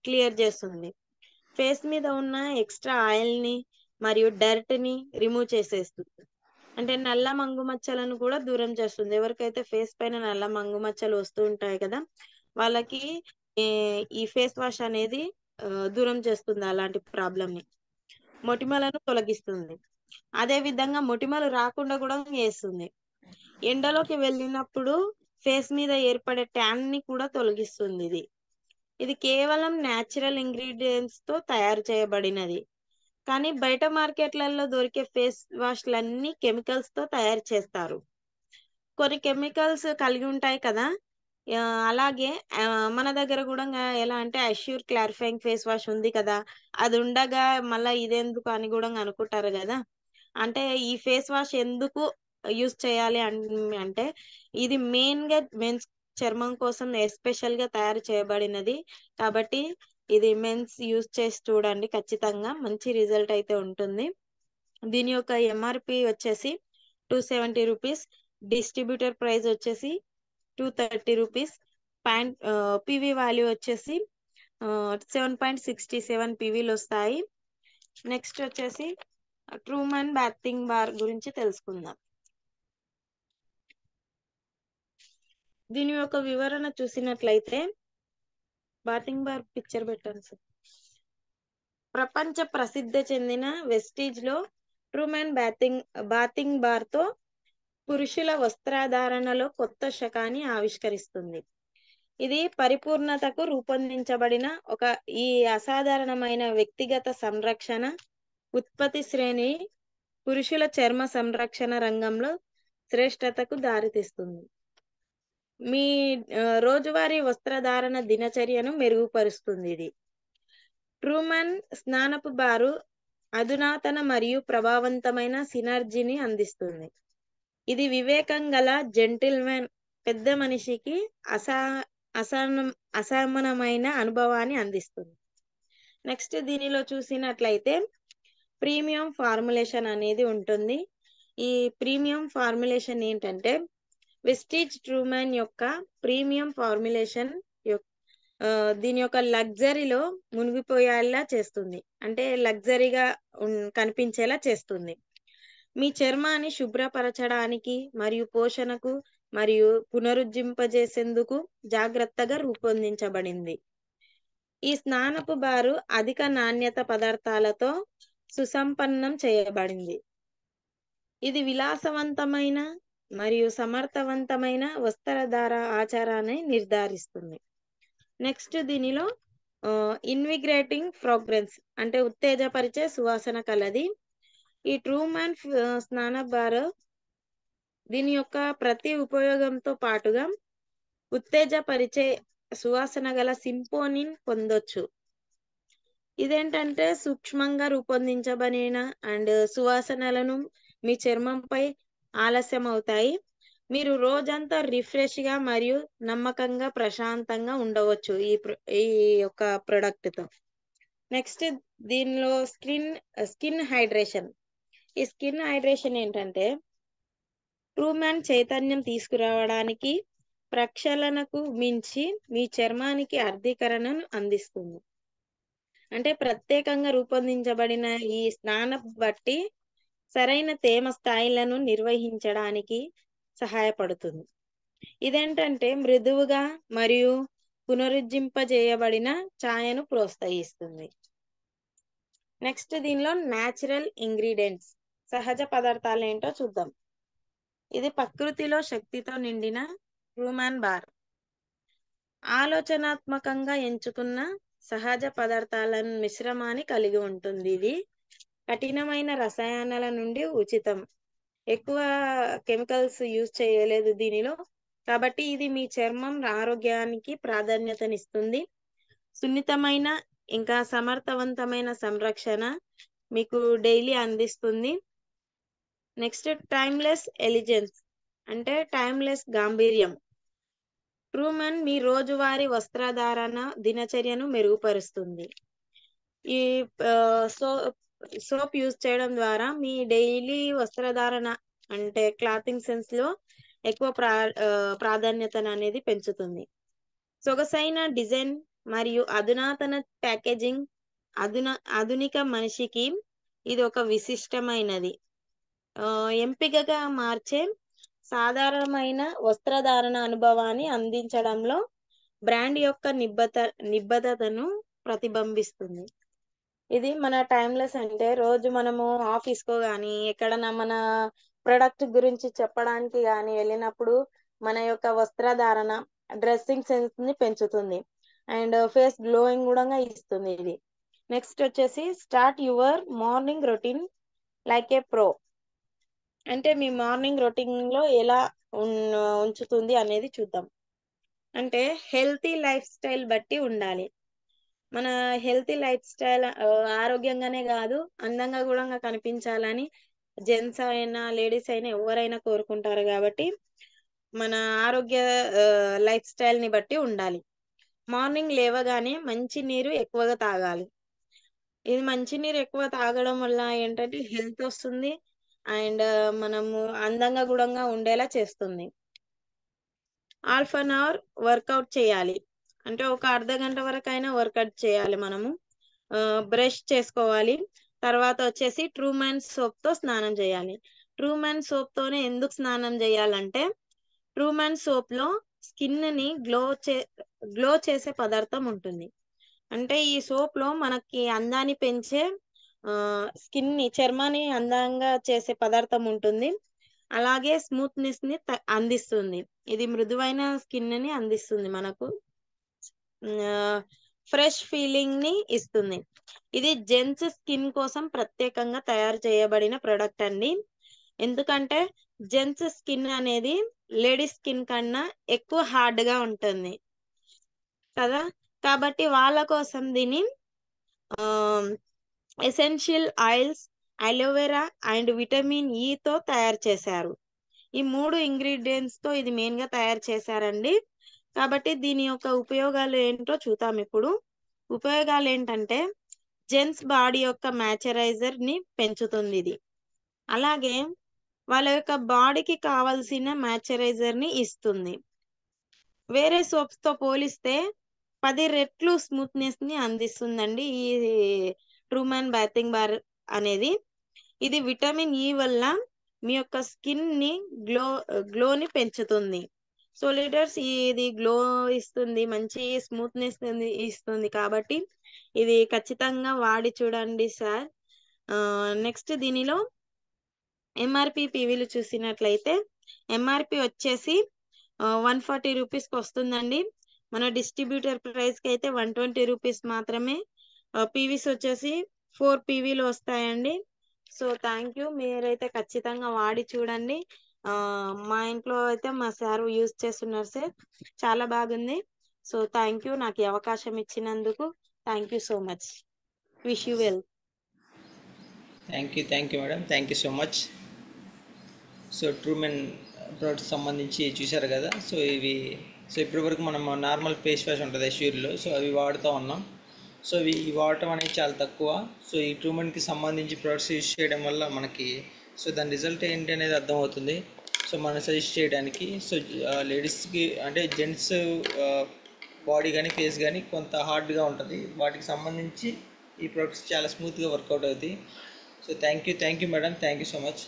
క్లియర్ చేస్తుంది. ఫేస్ మీద ఉన్న ఎక్స్ట్రా ఆయిల్ ని మరియు డర్ట్ ని రిమూవ్ చేసేస్తుంది. అంటే నల్ల మంగు మచ్చలను కూడా దూరం చేస్తుంది. ఎవరికైతే ఫేస్ పైన నల్ల మంగు మచ్చలు వస్తూ ఉంటాయి కదా, వాళ్ళకి ఈ ఫేస్ వాష్ అనేది దూరం చేస్తుంది అలాంటి ప్రాబ్లం ని. మొటిమలను తొలగిస్తుంది. అదే విధంగా మొటిమలు రాకుండా కూడా చేస్తుంది. ఎండలోకి వెళ్ళినప్పుడు ఫేస్ మీద ఏర్పడే ట్యాన్ ని కూడా తొలగిస్తుంది. ఇది కేవలం న్యాచురల్ ఇంగ్రీడియంట్స్ తో తయారు చేయబడినది. కానీ బయట మార్కెట్లలో దొరికే ఫేస్ వాష్లన్నీ కెమికల్స్ తో తయారు చేస్తారు. కొన్ని కెమికల్స్ కలిగి ఉంటాయి కదా. అలాగే మన దగ్గర కూడా ఎలా అంటే అష్యూర్ క్లారిఫైయింగ్ ఫేస్ వాష్ ఉంది కదా, అది ఉండగా మళ్ళీ ఇదెందుకు అని కూడా అనుకుంటారు కదా. అంటే ఈ ఫేస్ వాష్ ఎందుకు యూజ్ చేయాలి అంటే ఇది మెయిన్ గా మెన్స్ చర్మం కోసం ఎస్పెషల్ గా తయారు చేయబడినది. కాబట్టి ఇది మెన్స్ యూజ్ చేసి చూడండి, ఖచ్చితంగా మంచి రిజల్ట్ అయితే ఉంటుంది. దీని యొక్క ఎంఆర్పి వచ్చేసి 270 రూపీస్, డిస్ట్రిబ్యూటర్ ప్రైస్ వచ్చేసి 230 రూపీస్, పివి వాల్యూ వచ్చేసి 7.67 పివిలు వస్తాయి. నెక్స్ట్ వచ్చేసి ట్రూమాన్ బాతింగ్ బార్ గురించి తెలుసుకుందాం. దీని యొక్క వివరణ చూసినట్లయితే, బాతింగ్ బార్ పిక్చర్ పెట్టాను సార్. ప్రపంచ ప్రసిద్ధి చెందిన వెస్టీజ్ లో ట్రూమాన్ బాతింగ్ బార్ తో పురుషుల వస్త్రధారణలో కొత్త శకాన్ని ఆవిష్కరిస్తుంది. ఇది పరిపూర్ణతకు రూపొందించబడిన ఈ అసాధారణమైన వ్యక్తిగత సంరక్షణ ఉత్పత్తి శ్రేణి పురుషుల చర్మ సంరక్షణ రంగంలో శ్రేష్టతకు దారితీస్తుంది. మీ రోజువారీ వస్త్రధారణ దినచర్యను మెరుగుపరుస్తుంది. ఇది ట్రూమాన్ స్నానపు బారు అధునాతన మరియు ప్రభావవంతమైన సినర్జీని అందిస్తుంది. ఇది వివేకం గల జెంటిల్మెన్ పెద్ద మనిషికి అసమానమైన అనుభవాన్ని అందిస్తుంది. నెక్స్ట్ దీనిలో చూసినట్లయితే ప్రీమియం ఫార్ములేషన్ అనేది ఉంటుంది. ఈ ప్రీమియం ఫార్ములేషన్ ఏంటంటే వెస్టీజ్ ట్రూమాన్ యొక్క ప్రీమియం ఫార్ములేషన్ దీని యొక్క లగ్జరీలో మునిగిపోయేలా చేస్తుంది. అంటే లగ్జరీగా కనిపించేలా చేస్తుంది. మీ చర్మాన్ని శుభ్రపరచడానికి మరియు పోషణకు మరియు పునరుజ్జింపజేసేందుకు జాగ్రత్తగా రూపొందించబడింది. ఈ స్నానపు బారు అధిక నాణ్యత పదార్థాలతో సుసంపన్నం చేయబడింది. ఇది విలాసవంతమైన మరియు సమర్థవంతమైన వస్త్రధార ఆచారాన్ని నిర్ధారిస్తుంది. నెక్స్ట్ దీనిలో ఇన్విగ్రేటింగ్ ఫ్రాగ్రెన్స్ అంటే ఉత్తేజపరిచే సువాసన కలది. ఈ ట్రూమాన్ స్నాన బార్ దీని యొక్క ప్రతి ఉపయోగంతో పాటుగా ఉత్తేజపరిచే సువాసన గల సింపోనిన్ పొందొచ్చు. ఇదేంటంటే సూక్ష్మంగా రూపొందించబడిన అండ్ సువాసనలను మీ చర్మంపై ఆలస్యం అవుతాయి. మీరు రోజంతా రిఫ్రెష్ గా మరియు నమ్మకంగా ప్రశాంతంగా ఉండవచ్చు ఈ యొక్క ప్రొడక్ట్ తో. నెక్స్ట్ దీనిలో స్కిన్ హైడ్రేషన్. ఈ స్కిన్ హైడ్రేషన్ ఏంటంటే ట్రూమాన్ చైతన్యం తీసుకురావడానికి ప్రక్షాళనకు మించి మీ చర్మానికి అర్థీకరణను అందిస్తుంది. అంటే ప్రత్యేకంగా రూపొందించబడిన ఈ స్నాన బట్టి సరైన తేమ స్థాయిలను నిర్వహించడానికి సహాయపడుతుంది. ఇదేంటంటే మృదువుగా మరియు పునరుజ్జింపజేయబడిన ఛాయను ప్రోత్సహిస్తుంది. నెక్స్ట్ దీనిలో న్యాచురల్ ఇంగ్రీడియంట్స్, సహజ పదార్థాలు ఏంటో చూద్దాం. ఇది ప్రకృతిలో శక్తితో నిండిన ట్రూమాన్ బార్. ఆలోచనాత్మకంగా ఎంచుకున్న సహజ పదార్థాల మిశ్రమాన్ని కలిగి ఉంటుంది. ఇది కఠినమైన రసాయనాల నుండి ఉచితం. ఎక్కువ కెమికల్స్ యూజ్ చేయలేదు దీనిలో, కాబట్టి ఇది మీ చర్మం ఆరోగ్యానికి ప్రాధాన్యతనిస్తుంది. సున్నితమైన ఇంకా సమర్థవంతమైన సంరక్షణ మీకు డైలీ అందిస్తుంది. నెక్స్ట్ టైమ్లెస్ ఎలిజెన్స్, అంటే టైమ్లెస్ గాంభీర్యం. ట్రూమన్ మీ రోజువారీ వస్త్రధారణ దినచర్యను మెరుగుపరుస్తుంది. ఈ సోప్ యూజ్ చేయడం ద్వారా మీ డైలీ వస్త్రధారణ అంటే క్లాతింగ్ సెన్స్ లో ఎక్కువ ప్రాధాన్యతను అనేది పెంచుతుంది. సొగసైన డిజైన్ మరియు అధునాతన ప్యాకేజింగ్ ఆధునిక మనిషికి ఇది ఒక విశిష్టమైనది ఎంపికగా మార్చే సాధారణమైన వస్త్రధారణ అనుభవాన్ని అందించడంలో బ్రాండ్ యొక్క నిబద్ధతను ప్రతిబింబిస్తుంది. ఇది మన టైమ్లెస్, అంటే రోజు మనము ఆఫీస్కో కానీ ఎక్కడన్నా మన ప్రొడక్ట్ గురించి చెప్పడానికి కానీ వెళ్ళినప్పుడు మన యొక్క వస్త్రధారణ డ్రెస్సింగ్ సెన్స్ ని పెంచుతుంది అండ్ ఫేస్ గ్లోయింగ్ కూడా ఇస్తుంది ఇది. నెక్స్ట్ వచ్చేసి start your morning routine like A pro, అంటే మీ మార్నింగ్ రొటీన్ లో ఎలా ఉంచుతుంది అనేది చూద్దాం. అంటే హెల్తీ లైఫ్ స్టైల్ బట్టి ఉండాలి. మన హెల్తీ లైఫ్ స్టైల్ ఆరోగ్యంగానే కాదు అందంగా కూడా కనిపించాలని జెంట్స్ అయినా లేడీస్ అయినా ఎవరైనా కోరుకుంటారు. కాబట్టి మన ఆరోగ్య లైఫ్ స్టైల్ ని బట్టి ఉండాలి. మార్నింగ్ లేవగానే మంచి నీరు ఎక్కువగా తాగాలి. ఇది మంచి నీరు ఎక్కువ తాగడం వల్ల ఏంటంటే హెల్త్ వస్తుంది అండ్ మనము అందంగా కూడా ఉండేలా చేస్తుంది. హాఫ్ అన్ అవర్ వర్కౌట్ చేయాలి, అంటే ఒక అర్ధ గంట వరకు అయినా వర్కౌట్ చేయాలి. మనము బ్రష్ చేసుకోవాలి. తర్వాత వచ్చేసి ట్రూమాన్ సోప్ తో స్నానం చేయాలి. ట్రూమాన్ సోప్ తోనే ఎందుకు స్నానం చేయాలంటే ట్రూమాన్ సోప్ లో స్కిన్ ని గ్లో చేసే పదార్థం ఉంటుంది. అంటే ఈ సోప్ లో మనకి అందాన్ని పెంచే స్కిన్ ని చర్మాన్ని అందంగా చేసే పదార్థం ఉంటుంది. అలాగే స్మూత్నెస్ ని అందిస్తుంది. ఇది మృదువైన స్కిన్ ని అందిస్తుంది, మనకు ఫ్రెష్ ఫీలింగ్ ని ఇస్తుంది. ఇది జెంట్స్ స్కిన్ కోసం ప్రత్యేకంగా తయారు చేయబడిన ప్రొడక్ట్ అండి. ఎందుకంటే జెంట్స్ స్కిన్ అనేది లేడీస్ స్కిన్ కన్నా ఎక్కువ హార్డ్ గా ఉంటుంది కదా, కాబట్టి వాళ్ళ కోసం దీని essential oils, aloe vera and vitamin E తో తయారు చేశారు. ఈ 3 ఇంగ్రీడియంట్స్ తో ఇది మెయిన్ గా తయారు చేశారండి. కాబట్టి దీని యొక్క ఉపయోగాలు ఏంటో చూద్దాం ఇప్పుడు. ఉపయోగాలు ఏంటంటే జెంట్స్ బాడీ యొక్క మాయిశ్చరైజర్ ని పెంచుతుంది ఇది. అలాగే వాళ్ళ యొక్క బాడీకి కావాల్సిన మాయిశ్చరైజర్ ని ఇస్తుంది. వేరే సోప్స్ తో పోలిస్తే 10 రెట్లు స్మూత్నెస్ ని అందిస్తుందండి ఈ ట్రూమాన్ బాతింగ్ బార్ అనేది. ఇది విటమిన్ ఇ వల్ల మీ యొక్క స్కిన్ ని గ్లోని పెంచుతుంది. సో లీడర్స్ ఇది గ్లో ఇస్తుంది, మంచి స్మూత్నెస్ ఇస్తుంది. కాబట్టి ఇది ఖచ్చితంగా వాడి చూడండి సార్. నెక్స్ట్ దీనిలో ఎంఆర్పి పీవీలు చూసినట్లయితే ఎంఆర్పి వచ్చేసి 140 రూపీస్కి వస్తుందండి. మన డిస్ట్రిబ్యూటర్ ప్రైస్ కి అయితే 120 రూపీస్ మాత్రమే. పీవీస్ వచ్చేసి 4 పీవీలు వస్తాయండి. సో థ్యాంక్ యూ, మీరైతే ఖచ్చితంగా వాడి చూడండి. మా ఇంట్లో అయితే మా సార్ యూజ్ చేస్తున్నారు సార్, చాలా బాగుంది. సో థ్యాంక్ యూ, నాకు ఈ అవకాశం ఇచ్చినందుకు thank you so much. Wish you well. Thank you madam, thank you so much. So Truman products సంబంధించి చూశారు కదా. సో ఇప్పటివరకు మనం నార్మల్ ఫేస్ వాష్ ఉంటుంది షూర్లో, సో అవి వాడుతూ ఉన్నాం. సో ఇవి వాడటం అనేది చాలా తక్కువ. సో ఈ ట్రూమెన్కి సంబంధించి ప్రోడక్ట్స్ యూజ్ చేయడం వల్ల మనకి దాని రిజల్ట్ ఏంటి అనేది అర్థమవుతుంది. సో మనం సజెస్ట్ చేయడానికి. సో లేడీస్కి అంటే జెంట్స్ బాడీ కానీ ఫేస్ కానీ కొంత హార్డ్గా ఉంటుంది, వాటికి సంబంధించి ఈ ప్రొడక్ట్స్ చాలా స్మూత్గా వర్కౌట్ అవుతాయి. So thank you madam, thank you so much.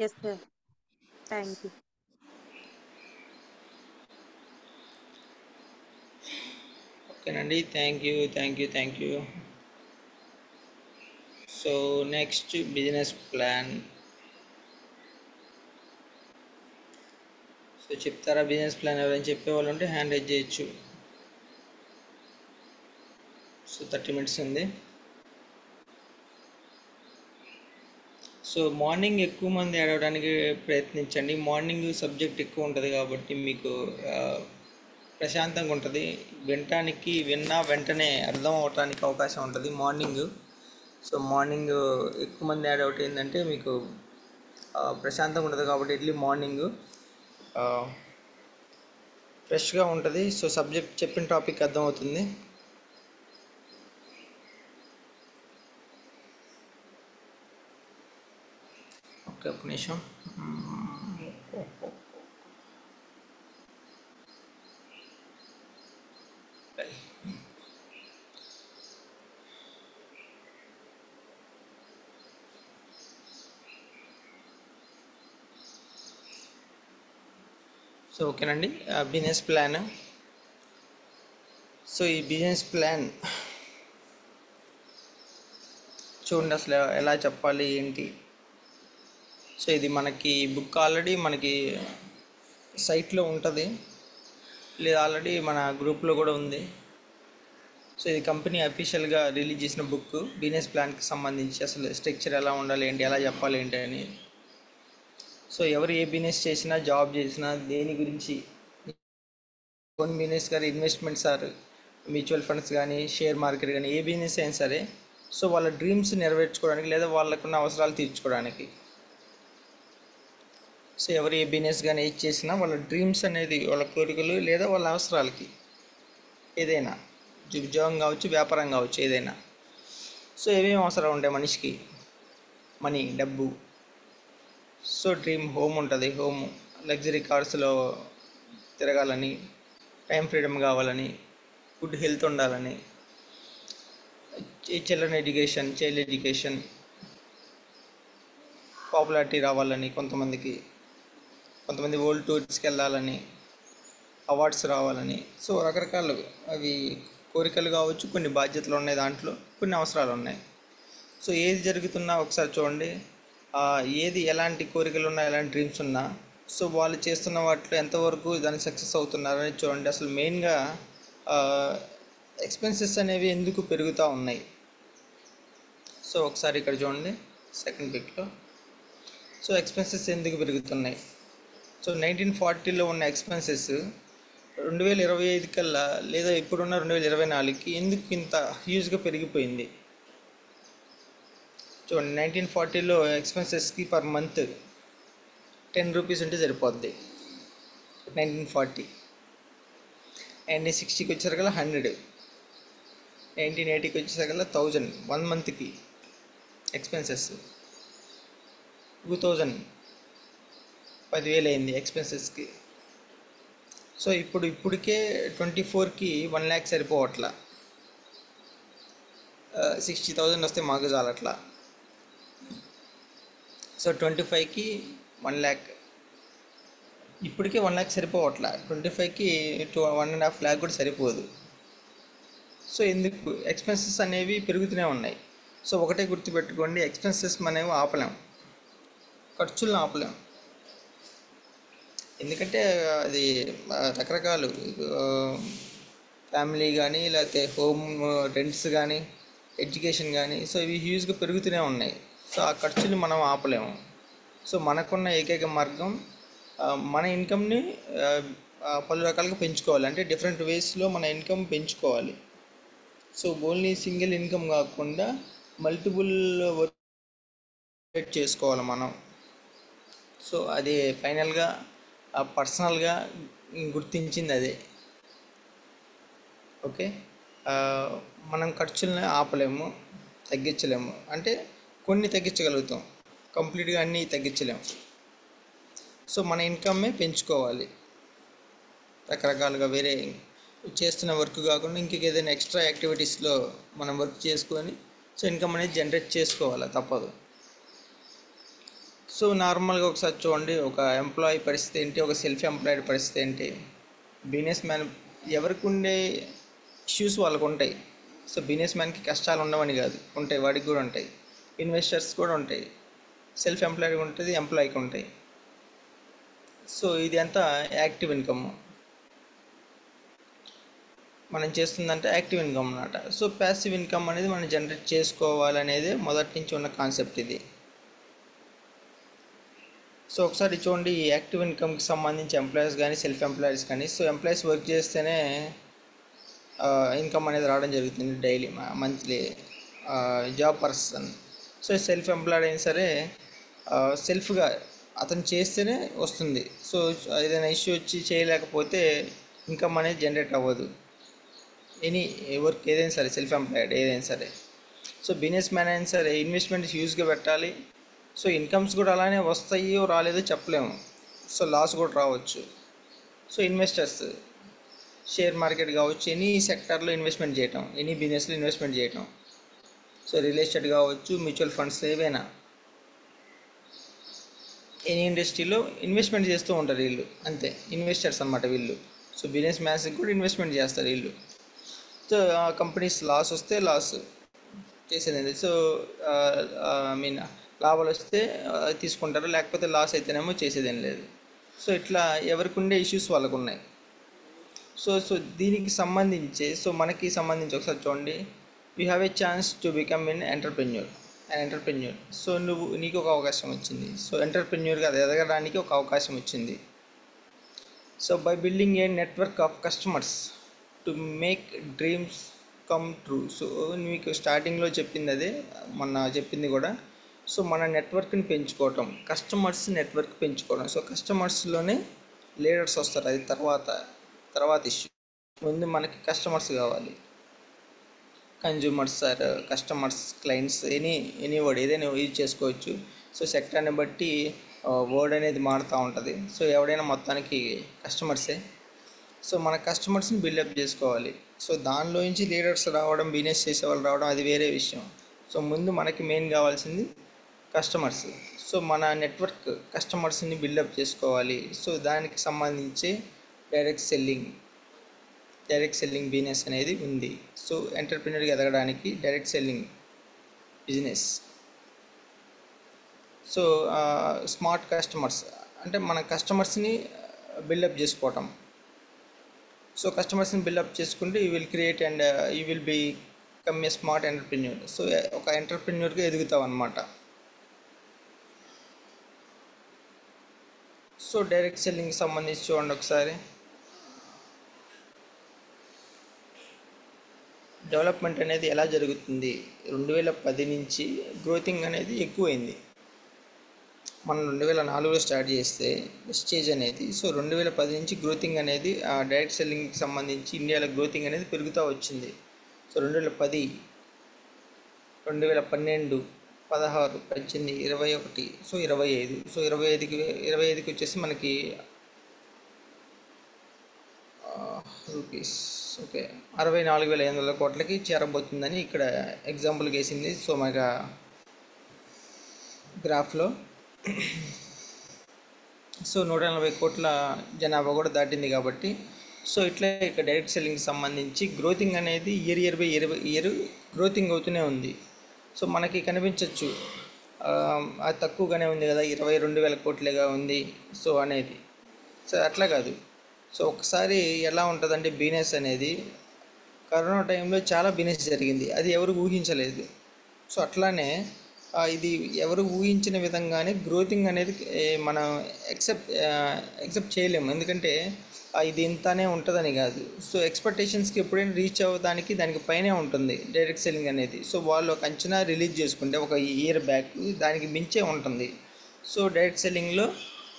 Yes sir, thank you. ఓకేనండి, thank you. So next business plan. So చెప్తారా బిజినెస్ ప్లాన్? ఎవరైనా చెప్పేవాళ్ళు ఉంటే హ్యాండ్ రైజ్ చేయొచ్చు. సో 30 minutes ఉంది. సో మార్నింగ్ ఎక్కువ మంది అడగడానికి ప్రయత్నించండి. మార్నింగ్ సబ్జెక్ట్ ఎక్కువ ఉంటుంది కాబట్టి మీకు ప్రశాంతంగా ఉంటుంది, విన్నా వెంటనే అర్థం అవడానికి అవకాశం ఉంటుంది మార్నింగ్. సో మార్నింగ్ ఎక్కువ మంది యాడ్ అవుట్ ఏంటంటే మీకు ప్రశాంతంగా ఉంటుంది కాబట్టి ఎర్లీ మార్నింగ్ ఫ్రెష్గా ఉంటుంది. సో సబ్జెక్ట్ చెప్పిన టాపిక్ అర్థమవుతుంది. ఓకే, ఒక నిమిషం. సో ఓకేనండి, బిజినెస్ ప్లాన్. సో ఈ బిజినెస్ ప్లాన్ చూడండి, అసలు ఎలా చెప్పాలి ఏంటి. సో ఇది మనకి బుక్ ఆల్రెడీ మనకి సైట్లో ఉంటుంది, లేదా ఆల్రెడీ మన గ్రూప్లో కూడా ఉంది. సో ఇది కంపెనీ అఫీషియల్గా రిలీజ్ చేసిన బుక్, బిజినెస్ ప్లాన్కి సంబంధించి అసలు స్ట్రక్చర్ ఎలా ఉండాలి ఏంటి, ఎలా చెప్పాలి ఏంటి అని. సో ఎవరు ఏ బిజినెస్ చేసినా, జాబ్ చేసినా, దేని గురించి ఓన్ బిజినెస్ కానీ, ఇన్వెస్ట్మెంట్స్ ఆర్ మ్యూచువల్ ఫండ్స్ కానీ, షేర్ మార్కెట్ కానీ, ఏ బిజినెస్ అయినా సరే, సో వాళ్ళ డ్రీమ్స్ నెరవేర్చుకోవడానికి లేదా వాళ్ళకున్న అవసరాలు తీర్చుకోవడానికి. సో ఎవరు ఏ బిజినెస్ కానీ ఏది చేసినా వాళ్ళ డ్రీమ్స్ అనేది, వాళ్ళ కోరికలు లేదా వాళ్ళ అవసరాలకి, ఏదైనా ఉద్యోగం కావచ్చు, వ్యాపారం కావచ్చు, ఏదైనా. సో ఏమేమి అవసరాలు ఉంటాయి మనిషికి? మనీ, డబ్బు. సో డ్రీమ్ హోమ్ ఉంటుంది, హోమ్ లగ్జరీ కార్స్లో తిరగాలని, టైం ఫ్రీడమ్ కావాలని, గుడ్ హెల్త్ ఉండాలని, చైల్డ్ ఎడ్యుకేషన్, పాపులారిటీ రావాలని, కొంతమంది వరల్డ్ టూర్స్కి వెళ్ళాలని, అవార్డ్స్ రావాలని. సో రకరకాలు అవి కోరికలు కావచ్చు, కొన్ని బాధ్యతలు ఉన్నాయి, దాంట్లో కొన్ని అవసరాలు ఉన్నాయి. సో ఏది జరుగుతున్నా ఒకసారి చూడండి, ఏది ఎలాంటి కోరికలు ఉన్నా, ఎలాంటి డ్రీమ్స్ ఉన్నా, సో వాళ్ళు చేస్తున్న వాటిలో ఎంతవరకు దాన్ని సక్సెస్ అవుతున్నారని చూడండి. అసలు మెయిన్గా ఎక్స్పెన్సెస్ అనేవి ఎందుకు పెరుగుతూ ఉన్నాయి. సో ఒకసారి ఇక్కడ చూడండి, సెకండ్ పిక్లో. సో ఎక్స్పెన్సెస్ ఎందుకు పెరుగుతున్నాయి? సో 1940లో ఉన్న ఎక్స్పెన్సెస్ 2025 కల్లా, లేదా ఇప్పుడున్న 2024కి ఎందుకు ఇంత హ్యూజ్గా పెరిగిపోయింది? చూడండి, 1940లో ఎక్స్పెన్సెస్కి పర్ మంత్ 10 రూపీస్ ఉంటే సరిపోద్ది 1940. 1960కి వచ్చేసరికల్లా 100, 1980కి వచ్చేసరికల్లా 1000 1 మంత్కి ఎక్స్పెన్సెస్. 2000 10,000 అయింది ఎక్స్పెన్సెస్కి. సో ఇప్పటికే 24కి 1 lakh సరిపోవట్లా, 60,000 వస్తే మాకు చాలట్లా. సో 25కి 1 lakh, ఇప్పటికే 1 lakh సరిపోవట్లా, 25కి 1.5 lakh కూడా సరిపోదు. సో ఎందుకు? ఎక్స్పెన్సెస్ అనేవి పెరుగుతూనే ఉన్నాయి. సో ఒకటే గుర్తుపెట్టుకోండి, ఎక్స్పెన్సెస్ అనేవి ఆపలేం, ఖర్చులను ఆపలేం. ఎందుకంటే అది రకరకాలు ఫ్యామిలీ కానీ, లేకపోతే హోమ్ రెంట్స్ కానీ, ఎడ్యుకేషన్ కానీ, సో ఇవి హ్యూజ్గా పెరుగుతూనే ఉన్నాయి. సో ఆ ఖర్చులు మనం ఆపలేము. సో మనకున్న ఏకైక మార్గం మన ఇన్కమ్ని పలు రకాలుగా పెంచుకోవాలి, అంటే డిఫరెంట్ వేస్లో మన ఇన్కమ్ పెంచుకోవాలి. సో ఓన్లీ సింగిల్ ఇన్కమ్ కాకుండా మల్టిపుల్ వర్క్ చేసుకోవాలి మనం. సో అది ఫైనల్గా పర్సనల్గా గుర్తించింది అదే. ఓకే, మనం ఖర్చులను ఆపలేము, తగ్గించలేము. అంటే కొన్ని తగ్గించగలుగుతాం, కంప్లీట్గా అన్నీ తగ్గించలేము. సో మన ఇన్కమ్మే పెంచుకోవాలి రకరకాలుగా వేరే చేస్తున్న వర్క్ కాకుండా ఇంకేదైనా ఎక్స్ట్రా యాక్టివిటీస్లో మనం వర్క్ చేసుకొని సో ఇన్కమ్ అనేది జనరేట్ చేసుకోవాలి, తప్పదు. సో నార్మల్గా ఒకసారి చూడండి, ఒక ఎంప్లాయీ పరిస్థితి ఏంటి, ఒక సెల్ఫ్ ఎంప్లాయిడ్ పరిస్థితి ఏంటి. బిజినెస్ మ్యాన్ ఎవరికి ఉండే ఇష్యూస్ వాళ్ళకు ఉంటాయి. సో బిజినెస్ మ్యాన్కి కష్టాలు ఉండవని కాదు, ఉంటాయి, వాడికి కూడా ఉంటాయి. ఇన్వెస్టర్స్ కూడా ఉంటాయి, సెల్ఫ్ ఎంప్లాయిడ్గా ఉంటుంది, ఎంప్లాయీకి ఉంటాయి. సో ఇది అంతా యాక్టివ్ ఇన్కమ్ మనం చేస్తుందంటే యాక్టివ్ ఇన్కమ్ అన్నమాట. సో ప్యాసివ్ ఇన్కమ్ అనేది మనం జనరేట్ చేసుకోవాలనేది మొదటి నుంచి ఉన్న కాన్సెప్ట్ ఇది. సో ఒకసారి చూడండి, ఈ యాక్టివ్ ఇన్కమ్కి సంబంధించి ఎంప్లాయీస్ కానీ సెల్ఫ్ ఎంప్లాయీస్ కానీ, సో ఎంప్లాయీస్ వర్క్ చేస్తేనే ఇన్కమ్ అనేది రావడం జరుగుతుంది daily, monthly. Job person, so self employed అయినా సరే సెల్ఫ్గా అతను చేస్తేనే వస్తుంది. సో ఏదైనా ఇష్యూ వచ్చి చేయలేకపోతే ఇన్కమ్ అనేది జనరేట్ అవ్వదు. ఎనీ వర్క్ ఏదైనా సరే, సెల్ఫ్ ఎంప్లాయిడ్ ఏదైనా సరే. సో బిజినెస్ మ్యాన్ అయినా సరే ఇన్వెస్ట్మెంట్స్ హ్యూజ్గా పెట్టాలి. సో ఇన్కమ్స్ కూడా అలానే వస్తాయో రాలేదో చెప్పలేము, సో లాస్ కూడా రావచ్చు. సో ఇన్వెస్టర్స్ షేర్ మార్కెట్ కావచ్చు, ఎనీ సెక్టార్లో ఇన్వెస్ట్మెంట్ చేయటం, ఎనీ బిజినెస్లో ఇన్వెస్ట్మెంట్ చేయటం. సో రియల్ ఎస్టేట్ కావచ్చు, మ్యూచువల్ ఫండ్స్, ఏవైనా ఎనీ ఇండస్ట్రీలో ఇన్వెస్ట్మెంట్ చేస్తూ ఉంటారు వీళ్ళు, అంతే ఇన్వెస్టర్స్ అన్నమాట వీళ్ళు. సో బిజినెస్ మ్యాన్స్కి కూడా ఇన్వెస్ట్మెంట్ చేస్తారు వీళ్ళు. సో కంపెనీస్ లాస్ వస్తే లాస్ చేసేది, సో ఐ మీన్ లాభాలు వస్తే తీసుకుంటారు, లేకపోతే లాస్ అయితేనేమో చేసేదేం లేదు. సో ఇట్లా ఎవరికి ఉండే ఇష్యూస్ వాళ్ళకు ఉన్నాయి. సో దీనికి సంబంధించి, సో మనకి సంబంధించి ఒకసారి చూడండి, you have a chance to become an entrepreneur. So నీకు ఒక అవకాశం వచ్చింది. సో ఎంటర్ప్రెన్యూర్గా ఎదగడానికి ఒక అవకాశం వచ్చింది. So by building a network of customers to make dreams come true. So మీకు స్టార్టింగ్లో చెప్పింది అదే, మొన్న చెప్పింది కూడా. సో మన నెట్వర్క్ని పెంచుకోవటం, కస్టమర్స్ నెట్వర్క్ పెంచుకోవడం. సో కస్టమర్స్లోనే లీడర్స్ వస్తారు, అది తర్వాత ఇష్యూ. ముందు మనకి కస్టమర్స్ కావాలి. Consumers or customers, clients, any word ఏదైనా యూజ్ చేసుకోవచ్చు. సో సెక్టర్ని బట్టి వర్డ్ అనేది మారుతూ ఉంటుంది. సో ఎవడైనా మొత్తానికి కస్టమర్సే. సో మన కస్టమర్స్ని బిల్డప్ చేసుకోవాలి. సో దానిలో నుంచి లీడర్స్ రావడం, బిజినెస్ చేసేవాళ్ళు రావడం, అది వేరే విషయం. సో ముందు మనకి మెయిన్ కావాల్సింది కస్టమర్స్. సో మన నెట్వర్క్ కస్టమర్స్ని బిల్డప్ చేసుకోవాలి. సో దానికి సంబంధించి డైరెక్ట్ సెల్లింగ్ బిజినెస్ అనేది ఉంది. సో ఎంటర్ప్రెన్యూర్గా ఎదగడానికి direct selling business. So smart customers అంటే మన కస్టమర్స్ని బిల్డప్ చేసుకోవటం. సో కస్టమర్స్ని బిల్డప్ చేసుకుంటే you will create and you will become a smart entrepreneur. So ఒక ఎంటర్ప్రెన్యూర్గా ఎదుగుతావు అన్నమాట. సో డైరెక్ట్ సెల్లింగ్కి సంబంధించి చూడండి ఒకసారి. డెవలప్మెంట్ అనేది ఎలా జరుగుతుంది, 2010 నుంచి గ్రోతింగ్ అనేది ఎక్కువైంది. మనం 2004లో స్టార్ట్ చేస్తే స్టేజ్ అనేది, సో 2010 నుంచి గ్రోతింగ్ అనేది డైరెక్ట్ సెల్లింగ్కి సంబంధించి ఇండియాలో గ్రోతింగ్ అనేది పెరుగుతూ వచ్చింది. So 2010, 2012, 16, 18, 21, so 25. సో 25కి వచ్చేసి మనకి రూపీస్, ఓకే, 64,500 కోట్లకి చేరబోతుందని ఇక్కడ ఎగ్జాంపుల్కి వేసింది. సో మనకు గ్రాఫ్లో సో 140 కోట్ల జనాభా కూడా దాటింది కాబట్టి. సో ఇట్లా ఇక్కడ డైరెక్ట్ సెల్లింగ్కి సంబంధించి గ్రోతింగ్ అనేది ఇయర్ గ్రోతింగ్ అవుతూనే ఉంది. సో మనకి కనిపించవచ్చు అది తక్కువగానే ఉంది కదా, 22,000 కోట్లేగా ఉంది సో అనేది. సో అట్లా కాదు. సో ఒకసారి ఎలా ఉంటుందంటే బిజినెస్ అనేది, కరోనా టైంలో చాలా బిజినెస్ జరిగింది, అది ఎవరు ఊహించలేదు. సో అట్లానే ఇది ఎవరు ఊహించిన విధంగానే గ్రోతింగ్ అనేది మనం ఎక్సెప్ట్ చేయలేము. ఎందుకంటే ఇది ఇంతనే ఉంటుందని కాదు. సో ఎక్స్పెక్టేషన్స్కి ఎప్పుడైనా రీచ్ అవ్వడానికి దానికి పైనే ఉంటుంది డైరెక్ట్ సెల్లింగ్ అనేది. సో వాళ్ళు ఒక అంచనా రిలీజ్ చేసుకుంటే ఒక ఇయర్ బ్యాక్ దానికి మించే ఉంటుంది. సో డైరెక్ట్ సెల్లింగ్లో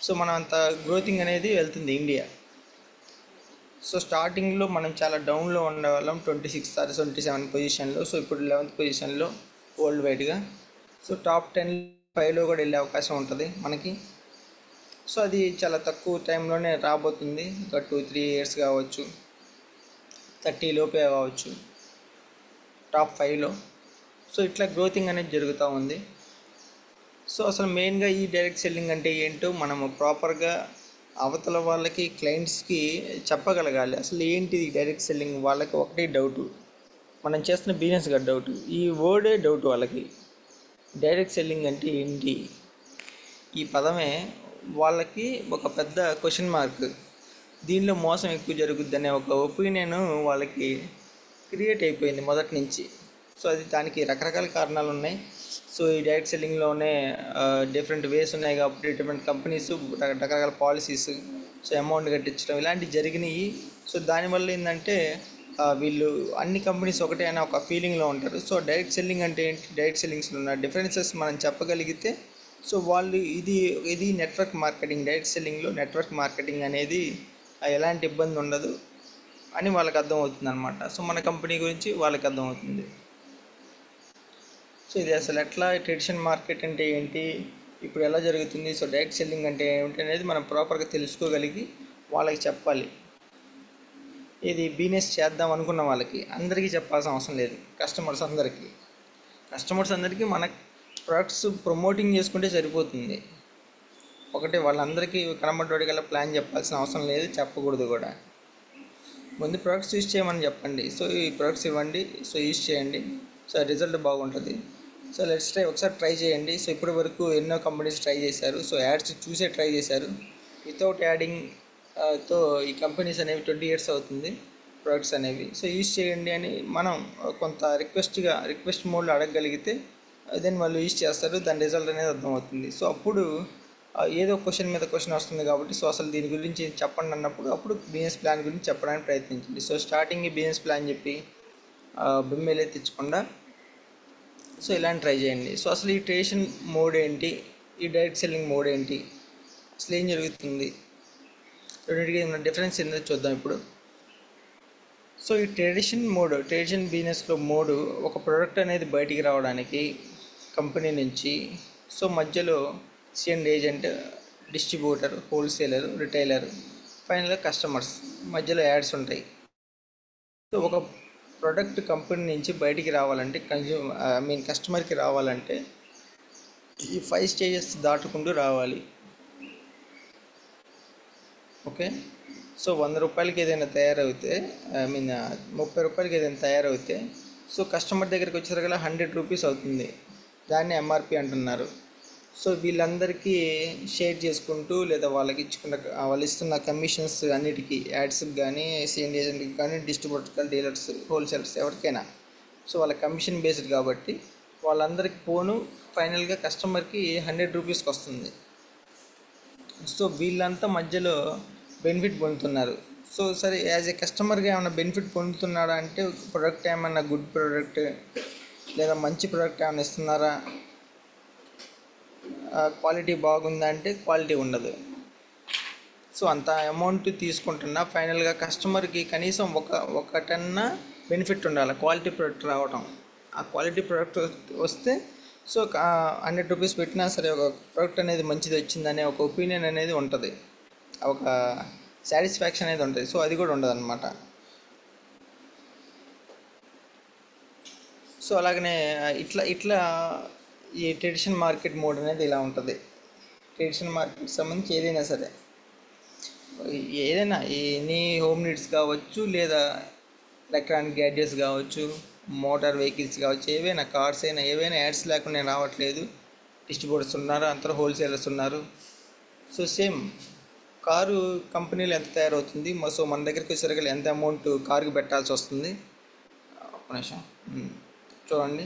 సో మనం అంత గ్రోతింగ్ అనేది వెళ్తుంది ఇండియా. సో స్టార్టింగ్లో మనం చాలా డౌన్లో ఉండేవాళ్ళం, 26 or 27 పొజిషన్లో. సో ఇప్పుడు 11th పొజిషన్లో వరల్డ్ వైడ్గా. సో టాప్ 10, 5లో కూడా వెళ్ళే అవకాశం ఉంటుంది మనకి. సో అది చాలా తక్కువ టైంలోనే రాబోతుంది, ఒక 2-3 ఇయర్స్ కావచ్చు, 30 లోపే కావచ్చు, టాప్ 5లో. సో ఇట్లా గ్రోతింగ్ అనేది జరుగుతూ ఉంది. సో అసలు మెయిన్గా ఈ డైరెక్ట్ సెల్లింగ్ అంటే ఏంటో మనము ప్రాపర్గా అవతల వాళ్ళకి, క్లయింట్స్కి చెప్పగలగాలి. అసలు ఏంటి డైరెక్ట్ సెల్లింగ్? వాళ్ళకి ఒకటే డౌటు, మనం చేస్తున్న బిజినెస్గా డౌటు, ఈ వర్డే డౌట్ వాళ్ళకి. డైరెక్ట్ సెల్లింగ్ అంటే ఏంటి? ఈ పదమే వాళ్ళకి ఒక పెద్ద క్వశ్చన్ మార్క్. దీనిలో మోసం ఎక్కువ జరుగుద్ది అనే ఒక ఒపీనియన్ వాళ్ళకి క్రియేట్ అయిపోయింది మొదటి నుంచి. సో అది దానికి రకరకాల కారణాలు ఉన్నాయి. సో ఈ డైరెక్ట్ సెల్లింగ్లోనే డిఫరెంట్ వేస్ ఉన్నాయి కాబట్టి డిఫరెంట్ కంపెనీస్ రకరకాల పాలసీస్, సో అమౌంట్ కట్టించడం ఇలాంటివి జరిగినాయి. సో దానివల్ల ఏంటంటే వీళ్ళు అన్ని కంపెనీస్ ఒకటే అనే ఒక ఫీలింగ్లో ఉంటారు. సో డైరెక్ట్ సెల్లింగ్ అంటే ఏంటి, డైరెక్ట్ సెల్లింగ్స్లో ఉన్న డిఫరెన్సెస్ మనం చెప్పగలిగితే సో వాళ్ళు ఇది నెట్వర్క్ మార్కెటింగ్. డైరెక్ట్ సెల్లింగ్లో నెట్వర్క్ మార్కెటింగ్ అనేది ఎలాంటి ఇబ్బంది ఉండదు అని వాళ్ళకి అర్థమవుతుంది అనమాట. సో మన కంపెనీ గురించి వాళ్ళకి అర్థమవుతుంది. సో ఇది అసలు ఎట్లా, ట్రెడిషనల్ మార్కెట్ అంటే ఏంటి, ఇప్పుడు ఎలా జరుగుతుంది, సో డైరెక్ట్ సెల్లింగ్ అంటే ఏమిటి అనేది మనం ప్రాపర్గా తెలుసుకోగలిగి వాళ్ళకి చెప్పాలి. ఇది బిజినెస్ చేద్దాం అనుకున్న వాళ్ళకి అందరికీ చెప్పాల్సిన అవసరం లేదు. కస్టమర్స్ అందరికీ మన ప్రొడక్ట్స్ ప్రమోటింగ్ చేసుకుంటే సరిపోతుంది. ఒకటే వాళ్ళందరికీ కనబడ్డోడికల్లా ప్లాన్ చెప్పాల్సిన అవసరం లేదు, చెప్పకూడదు కూడా. ముందు ప్రొడక్ట్స్ యూజ్ చేయమని చెప్పండి. సో ఈ ప్రొడక్ట్స్ ఇవ్వండి, సో యూజ్ చేయండి, సో రిజల్ట్ బాగుంటుంది. సో లెట్స్ ట్రై, ఒకసారి ట్రై చేయండి. సో ఇప్పటి వరకు ఎన్నో కంపెనీస్ ట్రై చేశారు. సో యాడ్స్ చూసే ట్రై చేశారు. వితౌట్ యాడింగ్ తో ఈ కంపెనీస్ అనేవి 20 years అవుతుంది ప్రొడక్ట్స్ అనేవి. సో యూజ్ చేయండి అని మనం కొంత రిక్వెస్ట్ మోడ్లో అడగగలిగితే దెన్ వాళ్ళు యూజ్ చేస్తారు, దాని రిజల్ట్ అనేది అర్థమవుతుంది. సో అప్పుడు ఏదో క్వశ్చన్ మీద క్వశ్చన్ వస్తుంది కాబట్టి సో అసలు దీని గురించి చెప్పండి అన్నప్పుడు అప్పుడు బిజినెస్ ప్లాన్ గురించి చెప్పడానికి ప్రయత్నించండి. సో స్టార్టింగ్ బిజినెస్ ప్లాన్ చెప్పి బిమ్మేలే తెచ్చకుండా సో ఇలాంటి ట్రై చేయండి. సో అసలు ఈ ట్రేషన్ మోడ్ ఏంటి, ఈ డైరెక్ట్ సెల్లింగ్ మోడ్ ఏంటి, అసలు ఏం జరుగుతుంది, రెండింటికి ఉన్న డిఫరెన్స్ ఏంటో చూద్దాం ఇప్పుడు. సో ఈ ట్రెడిషన్ బిజినెస్లో మోడు ఒక ప్రోడక్ట్ అనేది బయటికి రావడానికి కంపెనీ నుంచి, సో మధ్యలో సిఎండ్ ఏజెంట్, డిస్ట్రిబ్యూటర్, హోల్సేలర్, రిటైలర్, ఫైనల్గా కస్టమర్స్ మధ్యలో యాడ్స్ ఉంటాయి. సో ఒక ప్రోడక్ట్ కంపెనీ నుంచి బయటికి రావాలంటే కస్టమర్కి రావాలంటే ఈ 5 stages దాటుకుంటూ రావాలి. ఓకే. సో 100 రూపాయలకి ఏదైనా తయారవుతే 30 రూపాయలకి ఏదైనా తయారవుతే సో కస్టమర్ దగ్గరికి వచ్చేసరికి 100 రూపీస్ అవుతుంది. దాన్ని ఎంఆర్పి అంటున్నారు. సో వీళ్ళందరికీ షేర్ చేసుకుంటూ లేదా వాళ్ళు ఇస్తున్న కమిషన్స్ అన్నిటికీ, యాడ్స్కి కానీ, సిఎండ్ ఏజెంట్కి కానీ, డిస్ట్రిబ్యూటర్, డీలర్స్, హోల్సేలర్స్ ఎవరికైనా సో వాళ్ళ కమిషన్ బేస్డ్ కాబట్టి వాళ్ళందరికి పోను ఫైనల్గా కస్టమర్కి 100 రూపీస్కి వస్తుంది. సో వీళ్ళంతా మధ్యలో బెనిఫిట్ పొందుతున్నారు. సో సరే, యాజ్ ఏ కస్టమర్గా ఏమైనా బెనిఫిట్ పొందుతున్నాడా అంటే ప్రోడక్ట్ ఏమన్నా గుడ్ ప్రోడక్ట్ లేదా మంచి ప్రోడక్ట్ ఏమైనా ఇస్తున్నారా, క్వాలిటీ బాగుందా అంటే క్వాలిటీ ఉండదు. సో అంత అమౌంట్ తీసుకుంటున్నా ఫైనల్గా కస్టమర్కి కనీసం ఒకటన్నా బెనిఫిట్ ఉండాలి, క్వాలిటీ ప్రోడక్ట్ రావటం. ఆ క్వాలిటీ ప్రోడక్ట్ వస్తే సో 100 రూపీస్ పెట్టినా సరే ఒక ప్రోడక్ట్ అనేది మంచిది వచ్చిందనే ఒక ఒపీనియన్ అనేది ఉంటుంది, ఒక సాటిస్ఫాక్షన్ అనేది ఉంటుంది. సో అది కూడా ఉండదు అనమాట. సో అలాగనే ఇట్లా ఈ ట్రెడిషనల్ మార్కెట్ మోడ్ అనేది ఇలా ఉంటుంది. ట్రెడిషనల్ మార్కెట్కి సంబంధించి ఏదైనా ఎనీ హోమ్ నీడ్స్ కావచ్చు, లేదా ఎలక్ట్రానిక్ గ్యాడ్జెట్స్ కావచ్చు, మోటార్ వెహికల్స్ కావచ్చు, ఏవైనా కార్స్ అయినా ఏవైనా యాడ్స్ లేకుండా రావట్లేదు. డిస్ట్రిబ్యూటర్స్ ఉన్నారు, అంతా హోల్సేలర్స్ ఉన్నారు. సో సేమ్ కారు కంపెనీలో ఎంత తయారవుతుంది, సో మన దగ్గరికి వచ్చేసరికి ఎంత అమౌంట్ కారుకి పెట్టాల్సి వస్తుంది. ఒక నిమిషం చూడండి.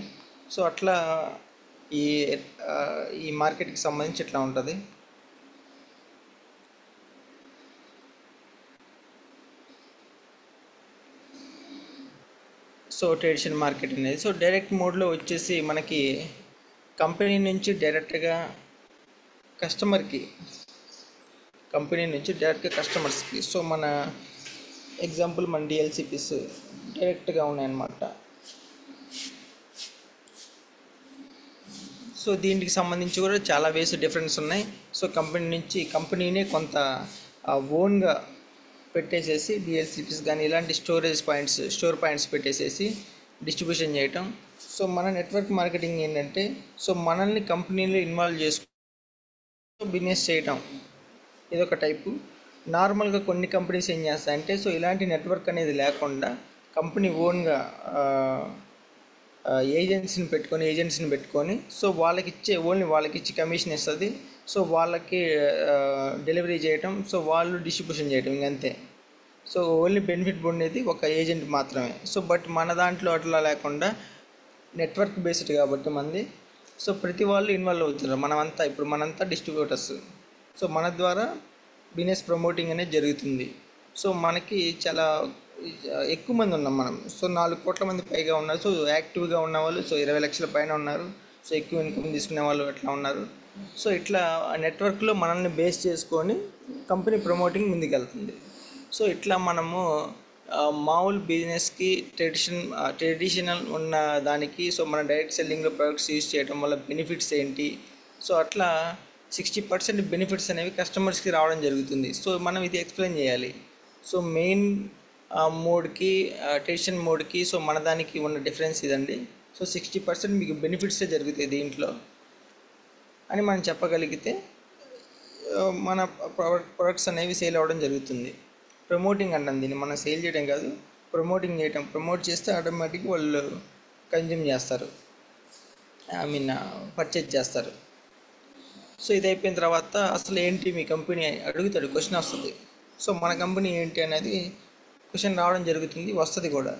సో అట్లా ఈ మార్కెట్కి సంబంధించి ఇట్లా ఉంటుంది. సో ట్రెడిషనల్ మార్కెట్ అనేది సో డైరెక్ట్ మోడ్లో వచ్చేసి మనకి కంపెనీ నుంచి డైరెక్ట్గా కస్టమర్కి, కంపెనీ నుంచి డైరెక్ట్గా కస్టమర్స్కి. సో మన ఎగ్జాంపుల్ మన డిఎల్సిపిస్ డైరెక్ట్గా ఉన్నాయన్నమాట. సో దీనికి సంబంధించి కూడా చాలా వేస్ డిఫరెన్స్ ఉన్నాయి. సో కంపెనీనే కొంత ఓన్గా పెట్టేసేసి డిఎల్సిపిస్ కానీ ఇలాంటి స్టోర్ పాయింట్స్ పెట్టేసేసి డిస్ట్రిబ్యూషన్ చేయటం. సో మన నెట్వర్క్ మార్కెటింగ్ ఏంటంటే సో మనల్ని కంపెనీలో ఇన్వాల్వ్ చేసుకుని బిజినెస్ చేయటం ఇదొక టైపు. నార్మల్గా కొన్ని కంపెనీస్ ఏం చేస్తాయంటే సో ఇలాంటి నెట్వర్క్ అనేది లేకుండా కంపెనీ ఓన్గా ఏజెంట్స్ని పెట్టుకొని సో వాళ్ళకి ఇచ్చి కమిషన్ ఇస్తుంది. సో వాళ్ళకి డెలివరీ చేయటం, సో వాళ్ళు డిస్ట్రిబ్యూషన్ చేయటం, ఇంకంతే. సో ఓన్లీ బెనిఫిట్ పొందేది ఒక ఏజెంట్ మాత్రమే. సో బట్ మన దాంట్లో అట్లా లేకుండా నెట్వర్క్ బేస్డ్ కాబట్టి మంది సో ప్రతి వాళ్ళు ఇన్వాల్వ్ అవుతున్నారు. మనంతా డిస్ట్రిబ్యూటర్స్. సో మన ద్వారా బిజినెస్ ప్రమోటింగ్ అనేది జరుగుతుంది. సో మనకి చాలా ఎక్కువ మంది ఉన్నాం మనం. సో 4 కోట్ల మంది పైగా ఉన్నారు. సో యాక్టివ్గా ఉన్న వాళ్ళు సో 20 లక్షల పైన ఉన్నారు. సో ఎక్కువ ఇన్కమ్ తీసుకునే వాళ్ళు అట్లా ఉన్నారు. సో ఇట్లా నెట్వర్క్లో మనల్ని బేస్ చేసుకొని కంపెనీ ప్రమోటింగ్ ముందుకెళ్తుంది. సో ఇట్లా మనము మామూలు బిజినెస్కి ట్రెడిషనల్ ఉన్న దానికి సో మన డైరెక్ట్ సెల్లింగ్లో ప్రొడక్ట్స్ యూజ్ చేయడం వల్ల బెనిఫిట్స్ ఏంటి, సో అట్లా 60% బెనిఫిట్స్ అనేవి కస్టమర్స్కి రావడం జరుగుతుంది. సో మనం ఇది ఎక్స్ప్లెయిన్ చేయాలి. సో మెయిన్ మోడ్కి ట్రెడిషనల్ మోడ్కి సో మన దానికి ఉన్న డిఫరెన్స్ ఇదండి. సో 60% మీకు బెనిఫిట్సే జరుగుతాయి దీంట్లో అని మనం చెప్పగలిగితే మన ప్రొడక్ట్స్ అనేవి సేల్ అవ్వడం జరుగుతుంది. ప్రమోటింగ్ అంటాం దీన్ని. మనం సేల్ చేయడం కాదు, ప్రమోటింగ్ చేయటం. ప్రమోట్ చేస్తే ఆటోమేటిక్గా వాళ్ళు కన్జ్యూమ్ చేస్తారు, పర్చేజ్ చేస్తారు. సో ఇది అయిపోయిన తర్వాత అసలు ఏంటి మీ కంపెనీ అడుగుతాడు, క్వశ్చన్ వస్తుంది. సో మన కంపెనీ ఏంటి అనేది క్వశ్చన్ రావడం జరుగుతుంది, వస్తుంది కూడా.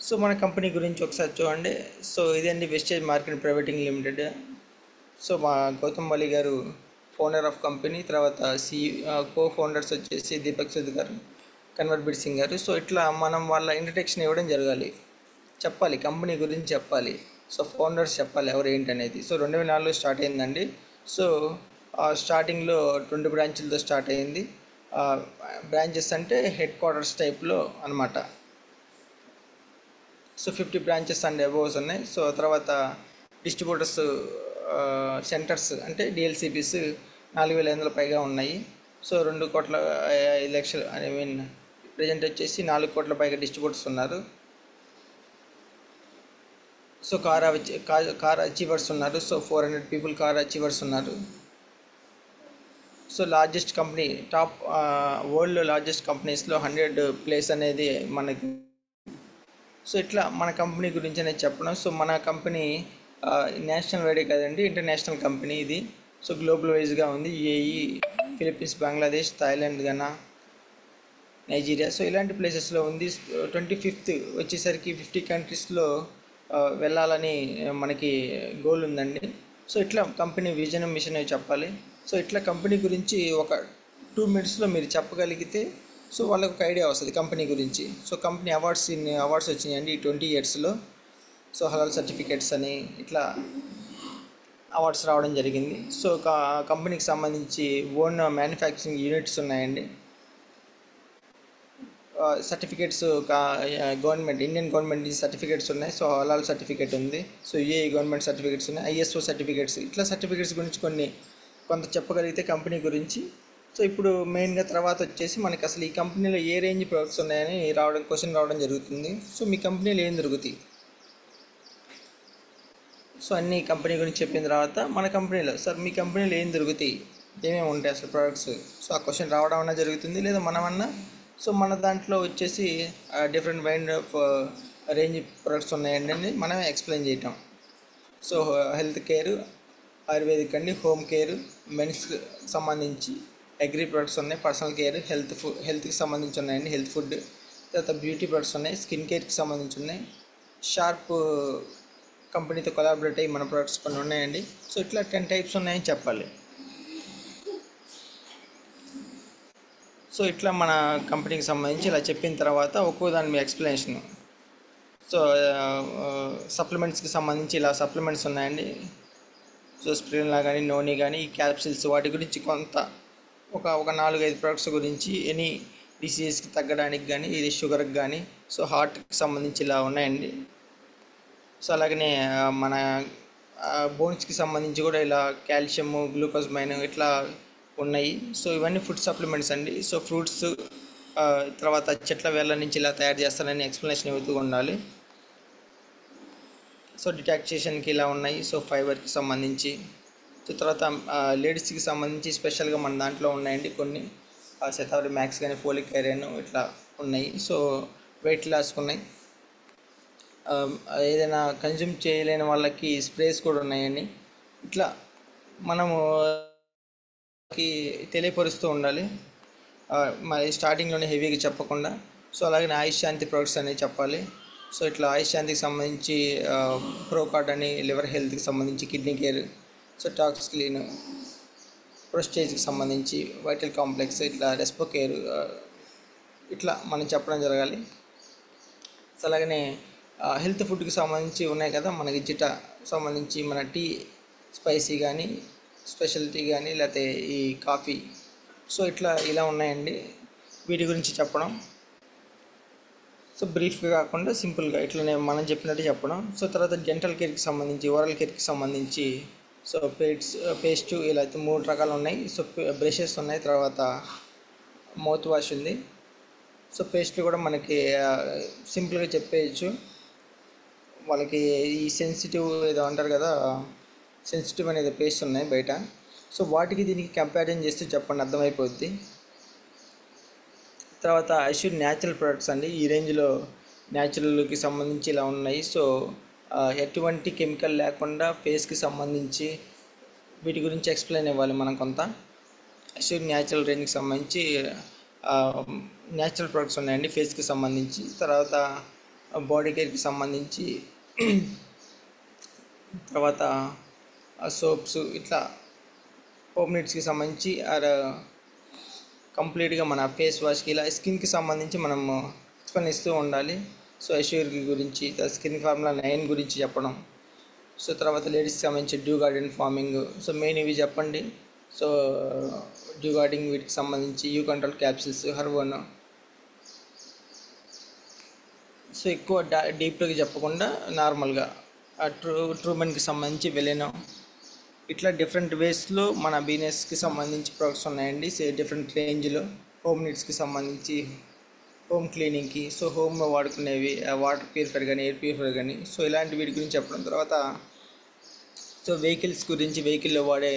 సో మన కంపెనీ గురించి ఒకసారి చూడండి. సో ఇదండి వెస్టేజ్ మార్కెట్ ప్రైవేటింగ్ లిమిటెడ్. సో మా గౌతమ్ బాలి గారు ఫౌండర్ ఆఫ్ కంపెనీ, తర్వాత కో ఫౌండర్స్ వచ్చేసి దీపక్ సూద్ గారు, కన్వర్బీర్ సింగ్ గారు. సో ఇట్లా మనం వాళ్ళ ఇంట్రడక్షన్ ఇవ్వడం చెప్పాలి, కంపెనీ గురించి చెప్పాలి. సో ఫౌండర్స్ చెప్పాలి ఎవరు ఏంటి అనేది. సో 2004లో స్టార్ట్ అయిందండి. సో స్టార్టింగ్లో 2 బ్రాంచులతో స్టార్ట్ అయింది. బ్రాంచెస్ అంటే హెడ్ క్వార్టర్స్ టైప్లో అనమాట. సో 50 బ్రాంచెస్ అండ్ అబోవ్స్ ఉన్నాయి. సో తర్వాత డిస్ట్రిబ్యూటర్స్ సెంటర్స్ అంటే డిఎల్సిపిస్ 4,500 పైగా ఉన్నాయి. సో 2,05,00,000 ప్రజెంట్ వచ్చేసి 4 కోట్ల పైగా డిస్ట్రిబ్యూటర్స్ ఉన్నారు. సో కార్ అచీవర్స్ ఉన్నారు. సో 400 పీపుల్ కార్ అచీవర్స్ ఉన్నారు. సో లార్జెస్ట్ కంపెనీ వరల్డ్లో లార్జెస్ట్ కంపెనీస్లో 100 ప్లేస్ అనేది మనకి. సో ఇట్లా మన కంపెనీ గురించి అనేది చెప్పడం. సో మన కంపెనీ నేషనల్ వైడే కదండి, ఇంటర్నేషనల్ కంపెనీ ఇది. సో గ్లోబల్ వైజ్గా ఉంది. UAE, Philippines, Bangladesh, Thailand, Ghana, Nigeria. So ఇలాంటి ప్లేసెస్లో ఉంది. 25th వచ్చేసరికి 50 కంట్రీస్లో వెళ్ళాలని మనకి గోల్ ఉందండి. సో ఇట్లా కంపెనీ విజన్, మిషన్ అవి చెప్పాలి. సో ఇట్లా కంపెనీ గురించి ఒక 2 minutesలో మీరు చెప్పగలిగితే సో వాళ్ళకి ఒక ఐడియా వస్తుంది కంపెనీ గురించి. సో కంపెనీ అవార్డ్స్ వచ్చినాయండి ఈ 20 yearsలో. సో హలాల్ సర్టిఫికేట్స్ అని ఇట్లా అవార్డ్స్ రావడం జరిగింది. సో కంపెనీకి సంబంధించి ఓన్ మ్యానుఫ్యాక్చరింగ్ యూనిట్స్ ఉన్నాయండి. సర్టిఫికేట్స్ ఇండియన్ గవర్నమెంట్ నుంచి సర్టిఫికేట్స్ ఉన్నాయి. సో హలాల్ సర్టిఫికేట్ ఉంది. సో యూఏఈ గవర్నమెంట్ సర్టిఫికేట్స్ ఉన్నాయి, ఐఎస్ఓ సర్టిఫికేట్స్. ఇట్లా సర్టిఫికేట్స్ గురించి కొంత చెప్పగలిగితే కంపెనీ గురించి. సో ఇప్పుడు మెయిన్గా తర్వాత వచ్చేసి మనకి అసలు ఈ కంపెనీలో ఏ రేంజ్ ప్రొడక్ట్స్ ఉన్నాయని క్వశ్చన్ రావడం జరుగుతుంది. సో మీ కంపెనీలో ఏం దొరుకుతాయి, సో అన్ని కంపెనీ గురించి చెప్పిన తర్వాత మన కంపెనీలో సార్ మీ కంపెనీలో ఏం దొరుకుతాయి, ఏమేమి ఉంటాయి అసలు ప్రొడక్ట్స్, సో ఆ క్వశ్చన్ రావడం అన్నా జరుగుతుంది, లేదా మనమన్నా. సో మన దాంట్లో వచ్చేసి different kind of range products ఉన్నాయండి అని మనమే ఎక్స్ప్లెయిన్ చేయటం. సో హెల్త్ కేర్, ఆయుర్వేదిక్ అండి, హోమ్ కేర్, మెన్స్కి సంబంధించి అగ్రి ప్రొడక్ట్స్ ఉన్నాయి, పర్సనల్ కేర్, హెల్త్కి సంబంధించి ఉన్నాయండి, హెల్త్ ఫుడ్. తర్వాత బ్యూటీ ప్రొడక్ట్స్ ఉన్నాయి, స్కిన్ కేర్కి సంబంధించి ఉన్నాయి. షార్ప్ కంపెనీతో కొలాబరేట్ అయ్యి మన ప్రొడక్ట్స్ కొన్ని ఉన్నాయండి. సో ఇట్లా 10 types ఉన్నాయని చెప్పాలి. సో ఇట్లా మన కంపెనీకి సంబంధించి ఇలా చెప్పిన తర్వాత ఒక్కో దాని మీ ఎక్స్ప్లెనేషన్. సో సప్లిమెంట్స్కి సంబంధించి ఇలా సప్లిమెంట్స్ ఉన్నాయండి. సో స్ప్రిన్లా కానీ, నోని కానీ, క్యాప్సిల్స్, వాటి గురించి కొంత ఒక 4-5 ప్రొడక్ట్స్ గురించి ఎనీ డిసీజెస్కి తగ్గడానికి కానీ, ఇది షుగర్కి కానీ, సో హార్ట్కి సంబంధించి ఇలా ఉన్నాయండి. సో అలాగనే మన బోన్స్కి సంబంధించి కూడా ఇలా కాల్షియము, గ్లూకోజ్మైన్ ఇట్లా ఉన్నాయి. సో ఇవన్నీ ఫుడ్ సప్లిమెంట్స్ అండి. సో ఫ్రూట్స్ తర్వాత చెట్ల వేళ్ళ నుంచి ఇలా తయారు చేస్తారని ఎక్స్ప్లెనేషన్ ఇవ్వుతూ ఉండాలి. సో డిటాక్సేషన్కి ఇలా ఉన్నాయి. సో ఫైబర్కి సంబంధించి. సో తర్వాత లేడీస్కి సంబంధించి స్పెషల్గా మన దాంట్లో ఉన్నాయండి కొన్ని శతావరి మ్యాక్స్ కానీ ఫోలిక్ ఐరన్ ఇట్లా ఉన్నాయి. సో వెయిట్ లాస్కి ఉన్నాయి. ఏదైనా కన్జ్యూమ్ చేయలేని వాళ్ళకి స్ప్రేస్ కూడా ఉన్నాయండి. ఇట్లా మనము తెలియపరుస్తూ ఉండాలి, మరి స్టార్టింగ్లోనే హెవీగా చెప్పకుండా. సో అలాగే ఆయుష్ శాంతి ప్రొడక్ట్స్ అనేవి చెప్పాలి. సో ఇట్లా ఆయుష్ శాంతికి సంబంధించి ప్రోకార్డ్ అని లివర్ హెల్త్కి సంబంధించి, kidney care, so tox clean, ప్రోస్టేజ్కి సంబంధించి వైటల్ కాంప్లెక్స్, ఇట్లా రెస్పో కేర్ ఇట్లా మనం చెప్పడం జరగాలి. సో అలాగనే హెల్త్ ఫుడ్కి సంబంధించి ఉన్నాయి కదా మనకి జిటా సంబంధించి మన టీ స్పైసీ కానీ స్పెషల్ టీ కానీ లేకపోతే ఈ కాఫీ, సో ఇట్లా ఇలా ఉన్నాయండి. వీటి గురించి చెప్పడం. సో బ్రీఫ్గా కాకుండా సింపుల్గా ఇట్లనే మనం చెప్పినట్టు చెప్పడం. సో తర్వాత డెంటల్ కేర్కి సంబంధించి, ఓరల్ కేర్కి సంబంధించి సో పేస్ట్ ఇలా అయితే 3 రకాలు ఉన్నాయి. సో బ్రషెస్ ఉన్నాయి, తర్వాత మౌత్ వాష్ ఉంది. సో పేస్ట్లు కూడా మనకి సింపుల్గా చెప్పేయచ్చు. వాళ్ళకి ఈ సెన్సిటివ్ ఏదో అంటారు కదా, సెన్సిటివ్ అనేది పేస్ట్ ఉన్నాయి బయట. సో వాటికి దీనికి కంపారిజన్ చేస్తే చెప్పండి, అర్థమైపోద్ది. తర్వాత అష్యూర్ న్యాచురల్ ప్రొడక్ట్స్ అండి. ఈ రేంజ్లో న్యాచురల్కి సంబంధించి ఇలా ఉన్నాయి. సో ఎటువంటి కెమికల్ లేకుండా ఫేస్కి సంబంధించి వీటి గురించి ఎక్స్ప్లెయిన్ ఇవ్వాలి మనం కొంత. అష్యూర్ న్యాచురల్ రేంజ్కి సంబంధించి న్యాచురల్ ప్రొడక్ట్స్ ఉన్నాయండి ఫేస్కి సంబంధించి. తర్వాత బాడీ కేర్కి సంబంధించి, తర్వాత సోప్స్, ఇట్లా హోమ్ నీడ్స్కి సంబంధించి కంప్లీట్గా మన ఫేస్ వాష్కి ఇలా స్కిన్కి సంబంధించి మనం ఎక్స్ప్లెయిన్ ఇస్తూ ఉండాలి. సో అష్యూర్కి గురించి, స్కిన్ ఫార్ములా 9 గురించి చెప్పడం. సో తర్వాత లేడీస్కి సంబంధించి due garden farming, so main ఇవి చెప్పండి. సో డ్యూ గార్డెన్ వీటికి సంబంధించి యూ కంట్రోల్ క్యాప్సిల్స్, హర్బోన్. సో ఎక్కువ డీప్గా చెప్పకుండా నార్మల్గా ట్రూమెన్కి సంబంధించి వెలెనో, ఇట్లా డిఫరెంట్ వేస్లో మన బిజినెస్కి సంబంధించి ప్రొడక్ట్స్ ఉన్నాయండి. డిఫరెంట్ రేంజ్లో హోమ్ నీడ్స్కి సంబంధించి, హోమ్ క్లీనింగ్కి, సో హోమ్లో వాడుకునేవి వాటర్ ప్యూరిఫైర్ కానీ ఎయిర్ ప్యూరిఫైర్ కానీ, సో ఇలాంటి వీటి గురించి చెప్పడం. తర్వాత సో వెహికల్స్ గురించి, వెహికల్లో వాడే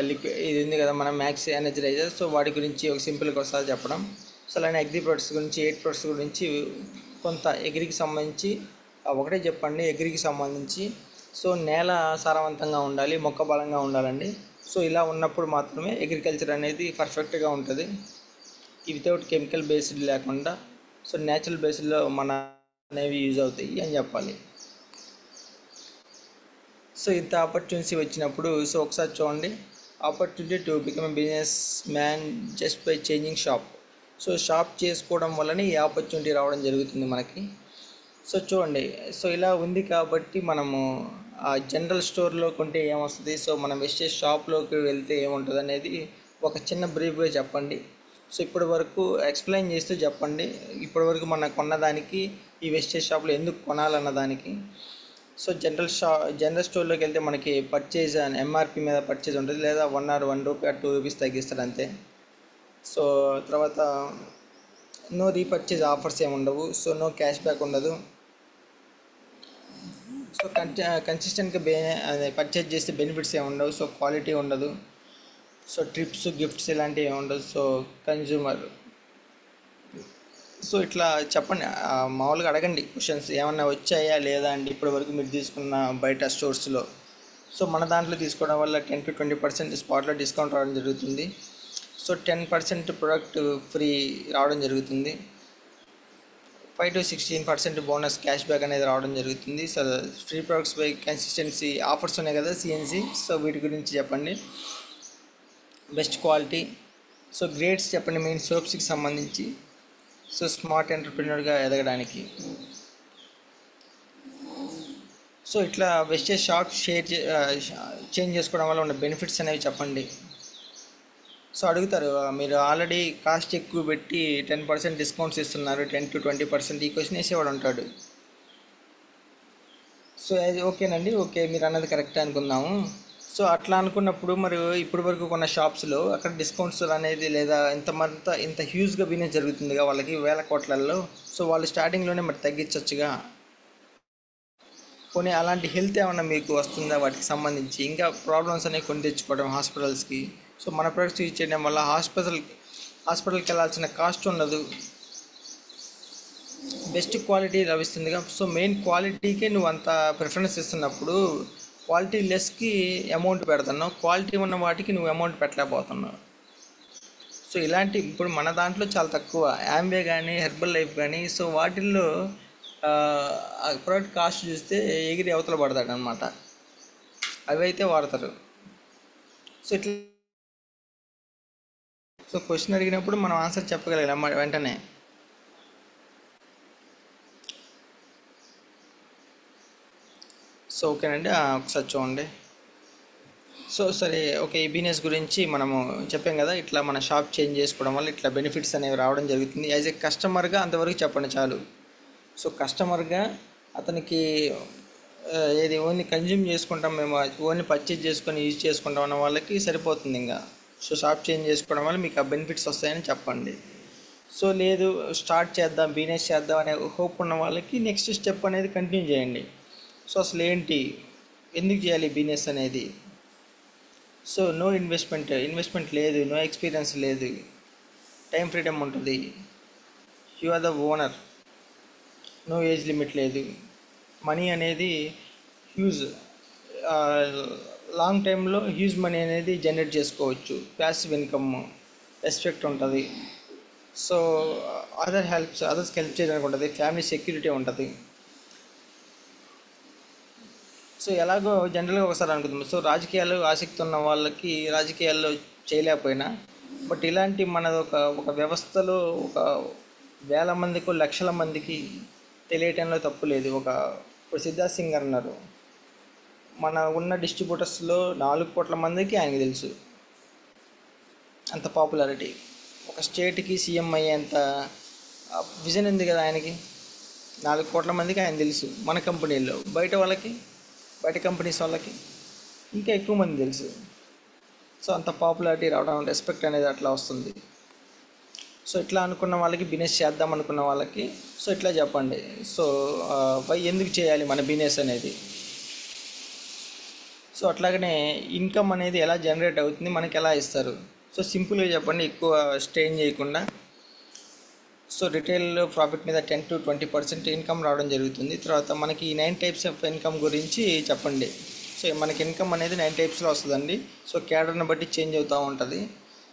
లిక్విడ్ ఇది ఉంది కదా మన మ్యాక్స్ ఎనర్జరైజర్, సో వాటి గురించి ఒక సింపుల్గా ఒకసారి చెప్పడం. సో అలానే అగ్రి ప్రొడక్ట్స్ గురించి, ఎయిట్ ప్రొడక్ట్స్ గురించి కొంత, అగ్రికి సంబంధించి ఒకటే చెప్పండి. అగ్రికి సంబంధించి సో నేల సారవంతంగా ఉండాలి, మొక్క బలంగా ఉండాలండి. సో ఇలా ఉన్నప్పుడు మాత్రమే అగ్రికల్చర్ అనేది పర్ఫెక్ట్గా ఉంటుంది, వితౌట్ కెమికల్ బేస్డ్ లేకుండా. సో న్యాచురల్ బేస్డ్లో మన అనేవి యూజ్ అవుతాయి అని చెప్పాలి. సో ఇంత ఆపర్చునిటీ వచ్చినప్పుడు సో ఒకసారి చూడండి. Opportunity to become a business man just by changing shop. So shop చేసుకోవడం వల్లనే ఈ ఆపర్చునిటీ రావడం జరుగుతుంది మనకి. సో చూడండి, సో ఇలా ఉంది కాబట్టి మనము జనరల్ స్టోర్లో కొంటే ఏమొస్తుంది, సో మనం వెస్టేజ్ షాప్లోకి వెళ్తే ఏముంటుంది అనేది ఒక చిన్న బ్రీఫ్గా చెప్పండి. సో ఇప్పటి వరకు ఎక్స్ప్లెయిన్ చేస్తూ చెప్పండి. ఇప్పటి వరకు మనం కొన్నదానికి ఈ వెస్టేజ్ షాప్లో ఎందుకు కొనాలన్న దానికి. సో జనరల్ స్టోర్లోకి వెళ్తే మనకి పర్చేజ్ ఎంఆర్పి మీద పర్చేజ్ ఉంటుంది, లేదా 1 or 1 రూపీ or 2 రూపీస్ తగ్గిస్తారు అంతే. సో తర్వాత నో రీపర్చేజ్ ఆఫర్స్ ఏమి ఉండవు. సో నో క్యాష్ బ్యాక్ ఉండదు. సో కన్సిస్టెంట్గా పర్చేజ్ చేస్తే బెనిఫిట్స్ ఏమి ఉండవు. సో క్వాలిటీ ఉండదు. సో ట్రిప్స్, గిఫ్ట్స్ ఇలాంటివి ఏమి ఉండదు. సో కన్జ్యూమర్, సో ఇట్లా చెప్పండి. మామూలుగా అడగండి క్వశ్చన్స్, ఏమన్నా వచ్చాయా లేదా అండి ఇప్పటి వరకు మీరు తీసుకున్న బయట స్టోర్స్లో. సో మన దాంట్లో తీసుకోవడం వల్ల 10 to 20% స్పాట్లో డిస్కౌంట్ రావడం జరుగుతుంది. సో 10% ప్రోడక్ట్ ఫ్రీ రావడం జరుగుతుంది. 5 to 16% బోనస్ క్యాష్ బ్యాక్ అనేది రావడం జరుగుతుంది. So free products by consistency offers ఉన్నాయి కదా సిఎన్సి, సో వీటి గురించి చెప్పండి. బెస్ట్ క్వాలిటీ, సో గ్రేడ్స్ చెప్పండి మెయిన్ సోప్స్కి సంబంధించి. సో స్మార్ట్ ఎంటర్ప్రెన్యూర్గా ఎదగడానికి. సో ఇట్లా వెస్టేజ్ షాప్ చేంజ్ చేసుకోవడం వల్ల ఉన్న బెనిఫిట్స్ అనేవి చెప్పండి. సో అడుగుతారు, మీరు ఆల్రెడీ కాస్ట్ ఎక్కువ పెట్టి 10% డిస్కౌంట్స్ ఇస్తున్నారు, 10 to 20% ఈ క్వశ్చన్ వేసేవాడు ఉంటాడు. సో అది ఓకేనండి, ఓకే మీరు అన్నది కరెక్టే అనుకుందాము. సో అట్లా అనుకున్నప్పుడు మరి ఇప్పటి వరకు కొన్న షాప్స్లో అక్కడ డిస్కౌంట్స్ అనేది లేదా ఇంత హ్యూజ్గా బిజినెస్ జరుగుతుందిగా వాళ్ళకి వేల కోట్లల్లో. సో వాళ్ళు స్టార్టింగ్లోనే మరి తగ్గించవచ్చుగా. పోనీ అలాంటి హెల్త్ ఏమన్నా మీకు వస్తుందా వాటికి సంబంధించి, ఇంకా ప్రాబ్లమ్స్ అనేవి కొని తెచ్చుకోవడం హాస్పిటల్స్కి. సో మన ప్రొడక్ట్స్ యూజ్ చేయడం వల్ల హాస్పిటల్కి వెళ్ళాల్సిన కాస్ట్ ఉండదు, బెస్ట్ క్వాలిటీ లభిస్తుందిగా. సో మెయిన్ క్వాలిటీకే నువ్వు అంత ప్రిఫరెన్స్ ఇస్తున్నప్పుడు క్వాలిటీ లెస్కి అమౌంట్ పెడుతున్నావు, క్వాలిటీ ఉన్న వాటికి నువ్వు అమౌంట్ పెట్టలేకపోతున్నావు. సో ఇలాంటి ఇప్పుడు మన దాంట్లో చాలా తక్కువ యాంబే కానీ హెర్బల్ లైఫ్ కానీ, సో వాటిల్లో ఆ ప్రోడక్ట్ కాస్ట్ చూస్తే ఎగిరి అవతల పడతాడు అనమాట. అవి అయితే వాడతారు. సో ఇట్లా సో క్వశ్చన్ అడిగినప్పుడు మనం ఆన్సర్ చెప్పగలిగాం వెంటనే. సో ఓకేనండి, ఒకసారి చూడండి. సో సరే ఓకే, ఈ బిజినెస్ గురించి మనము చెప్పాం కదా, ఇట్లా మన షాప్ చేంజ్ చేసుకోవడం వల్ల ఇట్లా బెనిఫిట్స్ అనేవి రావడం జరుగుతుంది. యాజ్ ఏ కస్టమర్గా అంతవరకు చెప్పండి చాలు. సో కస్టమర్గా అతనికి ఏది ఓన్లీ కన్జ్యూమ్ చేసుకుంటాం మేము, ఓన్లీ పర్చేజ్ చేసుకొని యూజ్ చేసుకుంటాం అన్న వాళ్ళకి సరిపోతుంది ఇంకా. సో షాప్ చేంజ్ చేసుకోవడం వల్ల మీకు ఆ బెనిఫిట్స్ వస్తాయని చెప్పండి. సో లేదు స్టార్ట్ చేద్దాం బిజినెస్ చేద్దాం అనే హోప్ ఉన్న వాళ్ళకి నెక్స్ట్ స్టెప్ అనేది కంటిన్యూ చేయండి. సో అసలు ఏంటి, ఎందుకు చేయాలి బిజినెస్ అనేది. సో నో ఇన్వెస్ట్మెంట్ లేదు, నో ఎక్స్పీరియన్స్ లేదు, టైం ఫ్రీడమ్ ఉంటుంది, you are the owner, no age limit లేదు, మనీ అనేది హ్యూజ్ లాంగ్ టైంలో హ్యూజ్ మనీ అనేది జనరేట్ చేసుకోవచ్చు, ప్యాసివ్ ఇన్కమ్, రెస్పెక్ట్ ఉంటుంది. సో అదర్స్కి హెల్ప్ చేయడానికి ఉంటుంది, ఫ్యామిలీ సెక్యూరిటీ ఉంటుంది. సో ఎలాగో జనరల్గా ఒకసారి అనుకుందాం. సో రాజకీయాలు ఆసక్తి ఉన్న వాళ్ళకి రాజకీయాల్లో చేయలేకపోయినా, బట్ ఇలాంటి మనది ఒక వ్యవస్థలో ఒక వేల మందికి లక్షల మందికి తెలియటంలో తప్పు లేదు. ఇప్పుడు సిద్ధార్థ్ సింగ్ అన్నారు, మన ఉన్న డిస్ట్రిబ్యూటర్స్లో 4 కోట్ల మందికి ఆయనకి తెలుసు, అంత పాపులారిటీ. ఒక స్టేట్కి సీఎం అయ్యేంత విజన్ ఉంది కదా ఆయనకి. 4 కోట్ల మందికి ఆయన తెలుసు మన కంపెనీలో, బయట కంపెనీస్ వాళ్ళకి ఇంకా ఎక్కువ మంది తెలుసు. సో అంత పాపులారిటీ రావడం, రెస్పెక్ట్ అనేది అట్లా వస్తుంది. సో ఇట్లా అనుకున్న వాళ్ళకి, బిజినెస్ చేద్దాం అనుకున్న వాళ్ళకి సో ఇట్లా చెప్పండి. సో ఎందుకు చేయాలి మన బిజినెస్ అనేది. సో అట్లాగనే ఇన్కమ్ అనేది ఎలా జనరేట్ అవుతుంది, మనకి ఎలా ఇస్తారు. సో సింపుల్గా చెప్పండి, ఎక్కువ స్ట్రెయిన్ చేయకుండా. సో రిటైల్ ప్రాఫిట్ మీద 10 to 20% ఇన్కమ్ రావడం జరుగుతుంది. తర్వాత మనకి 9 types ఆఫ్ ఇన్కమ్ గురించి చెప్పండి. సో మనకి ఇన్కమ్ అనేది 9 typesలో వస్తుందండి. సో క్యాడర్ని బట్టి చేంజ్ అవుతూ ఉంటుంది.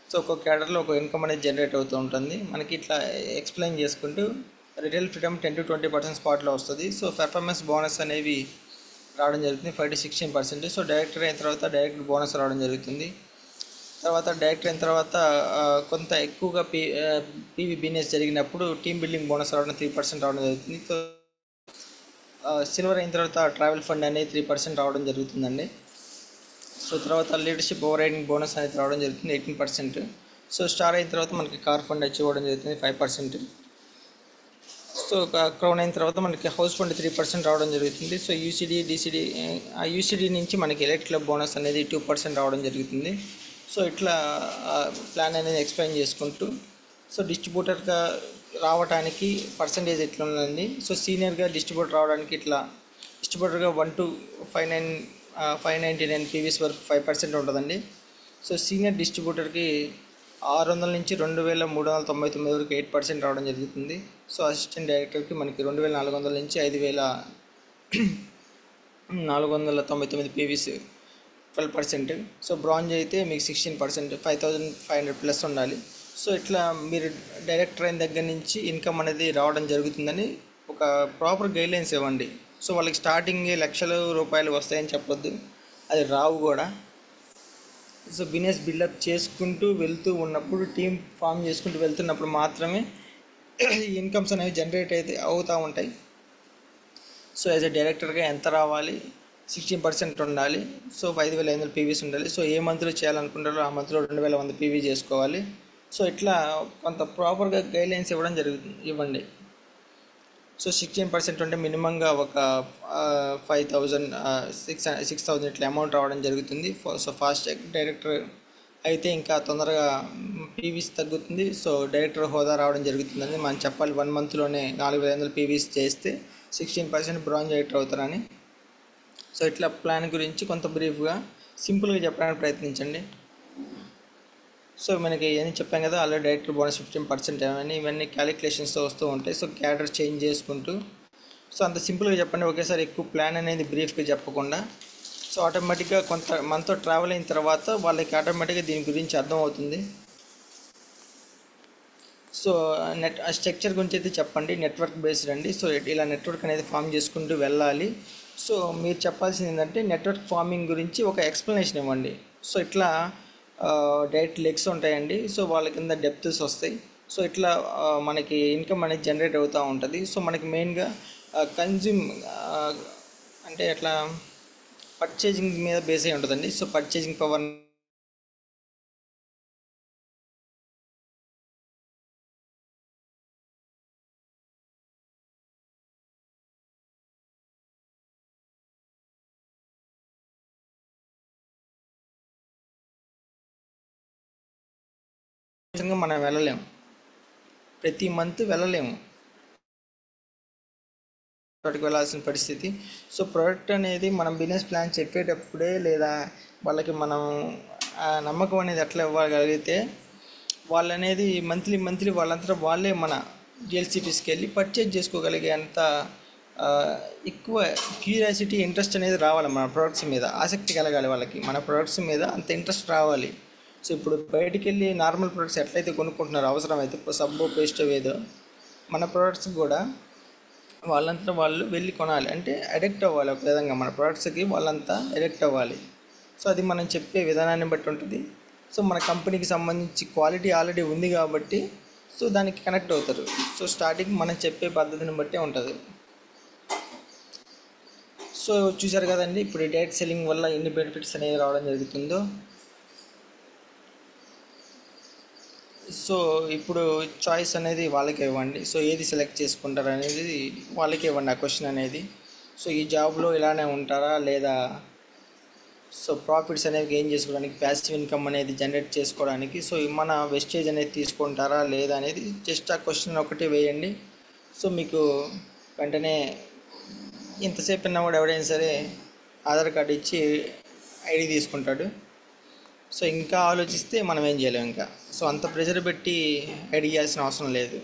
సో ఒక్కొక్క క్యాడర్లో ఒక ఇన్కమ్ అనేది జనరేట్ అవుతూ ఉంటుంది. మనకి ఇట్లా ఎక్స్ప్లెయిన్ చేసుకుంటూ రిటైల్ ఫ్రీడమ్ 10 to 20% స్పాట్లో వస్తుంది. సో పెర్ఫార్మెన్స్ బోనస్ అనేవి రావడం జరుగుతుంది 5 to 16%. సో డైరెక్టర్ అయిన తర్వాత డైరెక్ట్ బోనస్ రావడం జరుగుతుంది. తర్వాత డైరెక్టర్ అయిన తర్వాత కొంత ఎక్కువగా పీవీ బిజినెస్ జరిగినప్పుడు టీమ్ బిల్డింగ్ బోనస్ రావడం 3% రావడం జరుగుతుంది. సో సిల్వర్ అయిన తర్వాత ట్రావెల్ ఫండ్ అనేది 3% రావడం జరుగుతుందండి. సో తర్వాత లీడర్షిప్ ఓవర్ రైడింగ్ బోనస్ అనేది రావడం జరుగుతుంది 18%. సో స్టార్ అయిన తర్వాత మనకి కార్ ఫండ్ అచీవ్ అవ్వడం జరుగుతుంది 5%. సో క్రౌన్ అయిన తర్వాత మనకి హౌస్ ఫండ్ 3% రావడం జరుగుతుంది. సో యూసీడీ డీసీడీ, ఆ యూసీడీ నుంచి మనకి ఎలైట్ క్లబ్ బోనస్ అనేది 2% రావడం జరుగుతుంది. సో ఇట్లా ప్లాన్ అనేది ఎక్స్ప్లెయిన్ చేసుకుంటూ, సో డిస్ట్రిబ్యూటర్గా రావడానికి పర్సంటేజ్ ఎట్లా ఉందండి. సో సీనియర్గా డిస్ట్రిబ్యూటర్ రావడానికి ఇట్లా డిస్ట్రిబ్యూటర్గా 1 to 599 పీవీస్ వరకు 5% ఉంటుందండి. సో సీనియర్ డిస్ట్రిబ్యూటర్కి 600 నుంచి 2399 వరకు 8% రావడం జరుగుతుంది. సో అసిస్టెంట్ డైరెక్టర్కి మనకి 2400 నుంచి 5499 పీవీస్ 12%. సో బ్రాంజ్ అయితే మీకు 16%, 5500 ప్లస్ ఉండాలి. సో ఇట్లా మీరు డైరెక్టర్ అయిన దగ్గర నుంచి ఇన్కమ్ అనేది రావడం జరుగుతుందని ఒక ప్రాపర్ గైడ్లైన్స్ ఇవ్వండి. సో వాళ్ళకి స్టార్టింగ్ లక్షల రూపాయలు వస్తాయని చెప్పొద్దు, అది రావు కూడా. సో బిజినెస్ బిల్డప్ చేసుకుంటూ వెళ్తూ ఉన్నప్పుడు, టీం ఫామ్ చేసుకుంటూ వెళ్తున్నప్పుడు మాత్రమే ఇన్కమ్స్ అనేవి జనరేట్ అవుతూ ఉంటాయి. సో యాజ్ ఎ డైరెక్టర్గా ఎంత రావాలి, 16% ఉండాలి. సో 5500 పీవీస్ ఉండాలి. సో ఏ మంత్లో చేయాలనుకుంటారో ఆ మంత్లో 2100 పీవీ చేసుకోవాలి. సో ఇట్లా కొంత ప్రాపర్గా గైడ్లైన్స్ ఇవ్వండి. సో 16% ఉంటే మినిమంగా ఒక 5,000 6,000 ఇట్లా అమౌంట్ రావడం జరుగుతుంది. సో ఫాస్ట్ ట్రాక్ డైరెక్టర్ అయితే ఇంకా తొందరగా పీవీస్ తగ్గుతుంది. సో డైరెక్టర్ హోదా రావడం జరుగుతుందని మనం చెప్పాలి. 1 మంత్లోనే 4,500 పీవీస్ చేస్తే 16% బ్రాంజ్ డైరెక్టర్ అవుతారని. సో ఇట్లా ప్లాన్ గురించి కొంత బ్రీఫ్గా సింపుల్గా చెప్పడానికి ప్రయత్నించండి. సో మనకి ఇవన్నీ చెప్పాం కదా, ఆల్రెడీ డైరెక్టర్ బోనస్ 15% అని ఇవన్నీ క్యాలిక్యులేషన్స్తో వస్తూ ఉంటాయి. సో క్యాడర్ చేంజ్ చేసుకుంటూ, సో అంత సింపుల్గా చెప్పండి, ఒకేసారి ఎక్కువ ప్లాన్ అనేది బ్రీఫ్గా చెప్పకుండా. సో ఆటోమేటిక్గా కొంత మనతో ట్రావెల్ అయిన తర్వాత వాళ్ళకి ఆటోమేటిక్గా దీని గురించి అర్థం అవుతుంది. సో స్ట్రక్చర్ గురించి అయితే చెప్పండి, నెట్వర్క్ బేస్డ్ అండి. సో ఇలా నెట్వర్క్ అనేది ఫామ్ చేసుకుంటూ వెళ్ళాలి. సో మీరు చెప్పాల్సింది ఏంటంటే నెట్వర్క్ ఫార్మింగ్ గురించి ఒక ఎక్స్ప్లెనేషన్ ఇవ్వండి. సో ఇట్లా డైరెక్ట్ లెగ్స్ ఉంటాయండి. సో వాళ్ళ కింద డెప్త్స్ వస్తాయి. సో ఇట్లా మనకి ఇన్కమ్ అనేది జనరేట్ అవుతూ ఉంటుంది. సో మనకి మెయిన్గా కన్జ్యూమ్ అంటే అట్లా పర్చేజింగ్ మీద బేస్ అయి ఉంటుందండి. సో పర్చేజింగ్ పవర్ మనం వెళ్ళలేము, ప్రతి మంత్ వెళ్ళలేము, వాటికి వెళ్ళాల్సిన పరిస్థితి. సో ప్రోడక్ట్ అనేది మనం బిజినెస్ ప్లాన్ చెప్పేటప్పుడే లేదా వాళ్ళకి మనం నమ్మకం అనేది ఎట్లా ఇవ్వగలిగితే వాళ్ళు అనేది మంత్లీ వాళ్ళంతా వాళ్ళే మన జిఎల్సిటీస్కి వెళ్ళి పర్చేజ్ చేసుకోగలిగే అంత ఎక్కువ క్యూరియాసిటీ, ఇంట్రెస్ట్ అనేది రావాలి. మన ప్రొడక్ట్స్ మీద ఆసక్తి కలగాలి వాళ్ళకి, మన ప్రొడక్ట్స్ మీద అంత ఇంట్రెస్ట్ రావాలి. సో ఇప్పుడు బయటికి వెళ్ళి నార్మల్ ప్రొడక్ట్స్ ఎట్లయితే కొనుక్కుంటున్నారో అవసరమైతే సబ్బు పేస్ట్ ఏదో, మన ప్రొడక్ట్స్ కూడా వాళ్ళంతా వాళ్ళు వెళ్ళి కొనాలి, అంటే అడిక్ట్ అవ్వాలి ఒక విధంగా మన ప్రొడక్ట్స్కి వాళ్ళంతా అడిక్ట్ అవ్వాలి. సో అది మనం చెప్పే విధానాన్ని బట్టి ఉంటుంది. సో మన కంపెనీకి సంబంధించి క్వాలిటీ ఆల్రెడీ ఉంది కాబట్టి సో దానికి కనెక్ట్ అవుతారు. సో స్టార్టింగ్ మనం చెప్పే పద్ధతిని బట్టే ఉంటుంది. సో చూసారు కదండి, ఇప్పుడు డైరెక్ట్ సెల్లింగ్ వల్ల ఎన్ని బెనిఫిట్స్ అనేవి రావడం జరుగుతుందో. సో ఇప్పుడు చాయిస్ అనేది వాళ్ళకే ఇవ్వండి. సో ఏది సెలెక్ట్ చేసుకుంటారు అనేది వాళ్ళకే ఇవ్వండి ఆ క్వశ్చన్ అనేది. సో ఈ జాబ్లో ఇలానే ఉంటారా లేదా సో ప్రాఫిట్స్ అనేవి గెయిన్ చేసుకోవడానికి, ప్యాసివ్ ఇన్కమ్ అనేది జనరేట్ చేసుకోవడానికి సో మన వెస్టేజ్ అనేది తీసుకుంటారా లేదా అనేది జస్ట్ ఆ క్వశ్చన్ ఒకటి వేయండి. సో మీకు వెంటనే ఇంతసేపు అన్నా కూడా ఎవడైనా సరే ఆధార్ కార్డు ఇచ్చి ఐడి తీసుకుంటాడు. సో ఇంకా ఆలోచిస్తే మనం ఏం చేయలేము ఇంకా. సో అంత ప్రెషర్ పెట్టి ఐడి చేయాల్సిన అవసరం లేదు.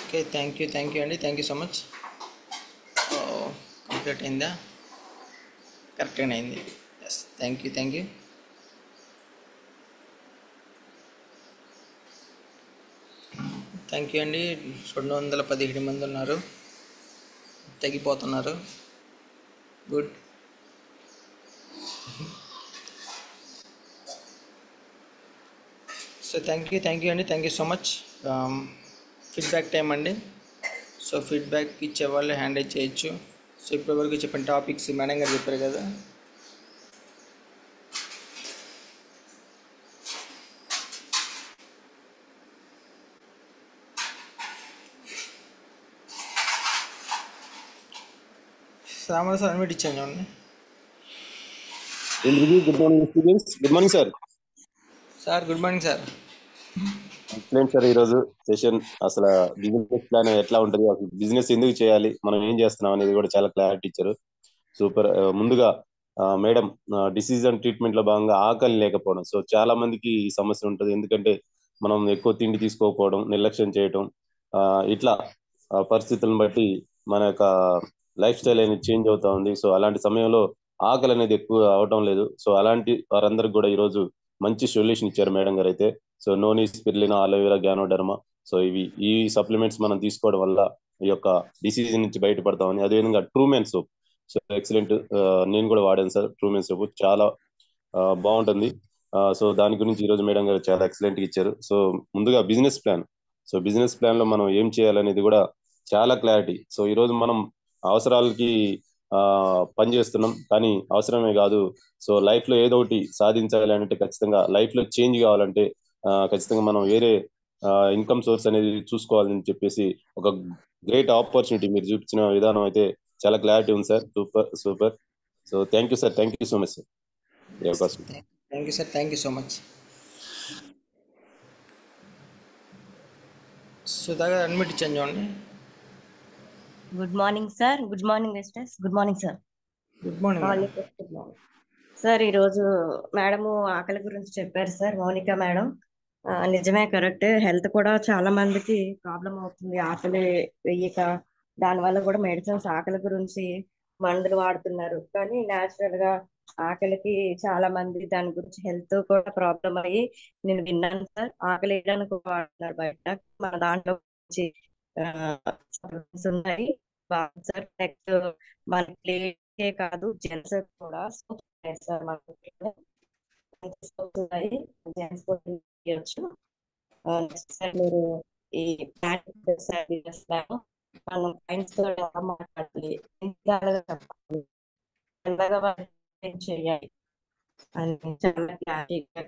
ఓకే, థ్యాంక్ యూ అండి, thank you so much. Complete అయిందా? కరెక్ట్గానే అయింది. ఎస్, థ్యాంక్ యూ అండి. 217 మంది ఉన్నారు, తగ్గిపోతున్నారు. గుడ్. సో థ్యాంక్ యూ అండి, thank you so much. Feedback time అండి. సో ఫీడ్బ్యాక్ ఇచ్చేవాళ్ళు హ్యాండ్ రైజ్ చేయొచ్చు. సో ఇప్పటివరకు చెప్పిన టాపిక్స్ మేడం గారు చెప్పారు కదా. శ్రావణ సార్ అడ్మిట్ ఇచ్చాను చూడండి. Good morning students. Good morning sir. Sir good morning sir. Excellent sir. ఈరోజు సెషన్ అసలు బిజినెస్ ప్లాన్ ఎట్లా ఉంటుంది, అసలు బిజినెస్ ఎందుకు చేయాలి, మనం ఏం చేస్తున్నాం అనేది కూడా చాలా క్లారిటీ ఇచ్చారు. సూపర్. ముందుగా మేడం, డిసీజ్ అండ్ ట్రీట్మెంట్ లో భాగంగా ఆకలి లేకపోవడం. సో చాలా మందికి ఈ సమస్య ఉంటుంది, ఎందుకంటే మనం ఎక్కువ తిండి తీసుకోకపోవడం, నిర్లక్ష్యం చేయటం, ఇట్లా పరిస్థితులను బట్టి మన యొక్క లైఫ్ స్టైల్ అనేది చేంజ్ అవుతా ఉంది. సో అలాంటి సమయంలో ఆకలి అనేది ఎక్కువ అవటం లేదు. సో అలాంటి వారందరికి కూడా ఈరోజు మంచి సొల్యూషన్ ఇచ్చారు మేడం గారు అయితే. So noni, spirulina, aloe vera, ganoderma. So ఈ సప్లిమెంట్స్ మనం తీసుకోవడం వల్ల ఈ యొక్క డిసీజ్ నుంచి బయటపడతామని. అదేవిధంగా ట్రూమెన్ సోప్. సో ఎక్సలెంట్, నేను కూడా వాడాను సార్ ట్రూమెన్ సోప్, చాలా బాగుంటుంది. సో దాని గురించి ఈరోజు మేడం గారు చాలా ఎక్సలెంట్ గా ఇచ్చారు. సో ముందుగా business plan. So business plan లో మనం ఏం చేయాలనేది కూడా చాలా క్లారిటీ. సో ఈరోజు మనం అవసరాలకి పని చేస్తున్నాం, కానీ అవసరమే కాదు. సో లైఫ్ లో ఏదో ఒకటి సాధించాలి అంటే, ఖచ్చితంగా లైఫ్ లో చేంజ్ కావాలంటే ఖచ్చితంగా మనం వేరే ఇన్కమ్ సోర్స్ అనేది చూసుకోవాలని చెప్పేసి ఒక గ్రేట్ ఆపర్చునిటీ మీరు చూపించిన విధానం అయితే చాలా క్లారిటీ ఉంది sir. Super super. So thank you sir, thank you so much sir ఈ అవకాశం. Thank you sir, thank you so much. Sudhakar admit ఇచ్చాను చూడండి. Good morning sir. Good morning misters. Good morning sir. Good morning all madam. Good morning sir. ఈరోజు madam ఆకలి గురించి చెప్పారు sir, Mounika madam. నిజమే, correct. Health కూడా చాలా మందికి ప్రాబ్లం అవుతుంది ఆకలి వెయ్యక. దానివల్ల కూడా మెడిసిన్స్ ఆకలి గురించి మందులు వాడుతున్నారు. కానీ న్యాచురల్ గా ఆకలికి చాలా మంది దాని గురించి హెల్త్ కూడా ప్రాబ్లం అయ్యి నేను విన్నాను సార్. ఆకలి వేయడానికి కూడా వాడుతున్నారు బయట. మన దాంట్లో గురించి supplements ఉన్నాయి బాగా సార్. నెక్స్ట్ మనకి లేడీకే కాదు జెంట్స్ కూడా soaps ఉన్నాయి సార్. మనకి soaps ఉన్నాయి, జెంట్స్ కూడా తీయచ్చు. నెక్స్ట్ సార్ మీరు ఈ మనం ఫ్రెండ్స్ తో ఎలా మాట్లాడాలి, ఎంతగా చెప్పాలి, ఎంతగా చేయాలి అని చాలా క్లారిటీగా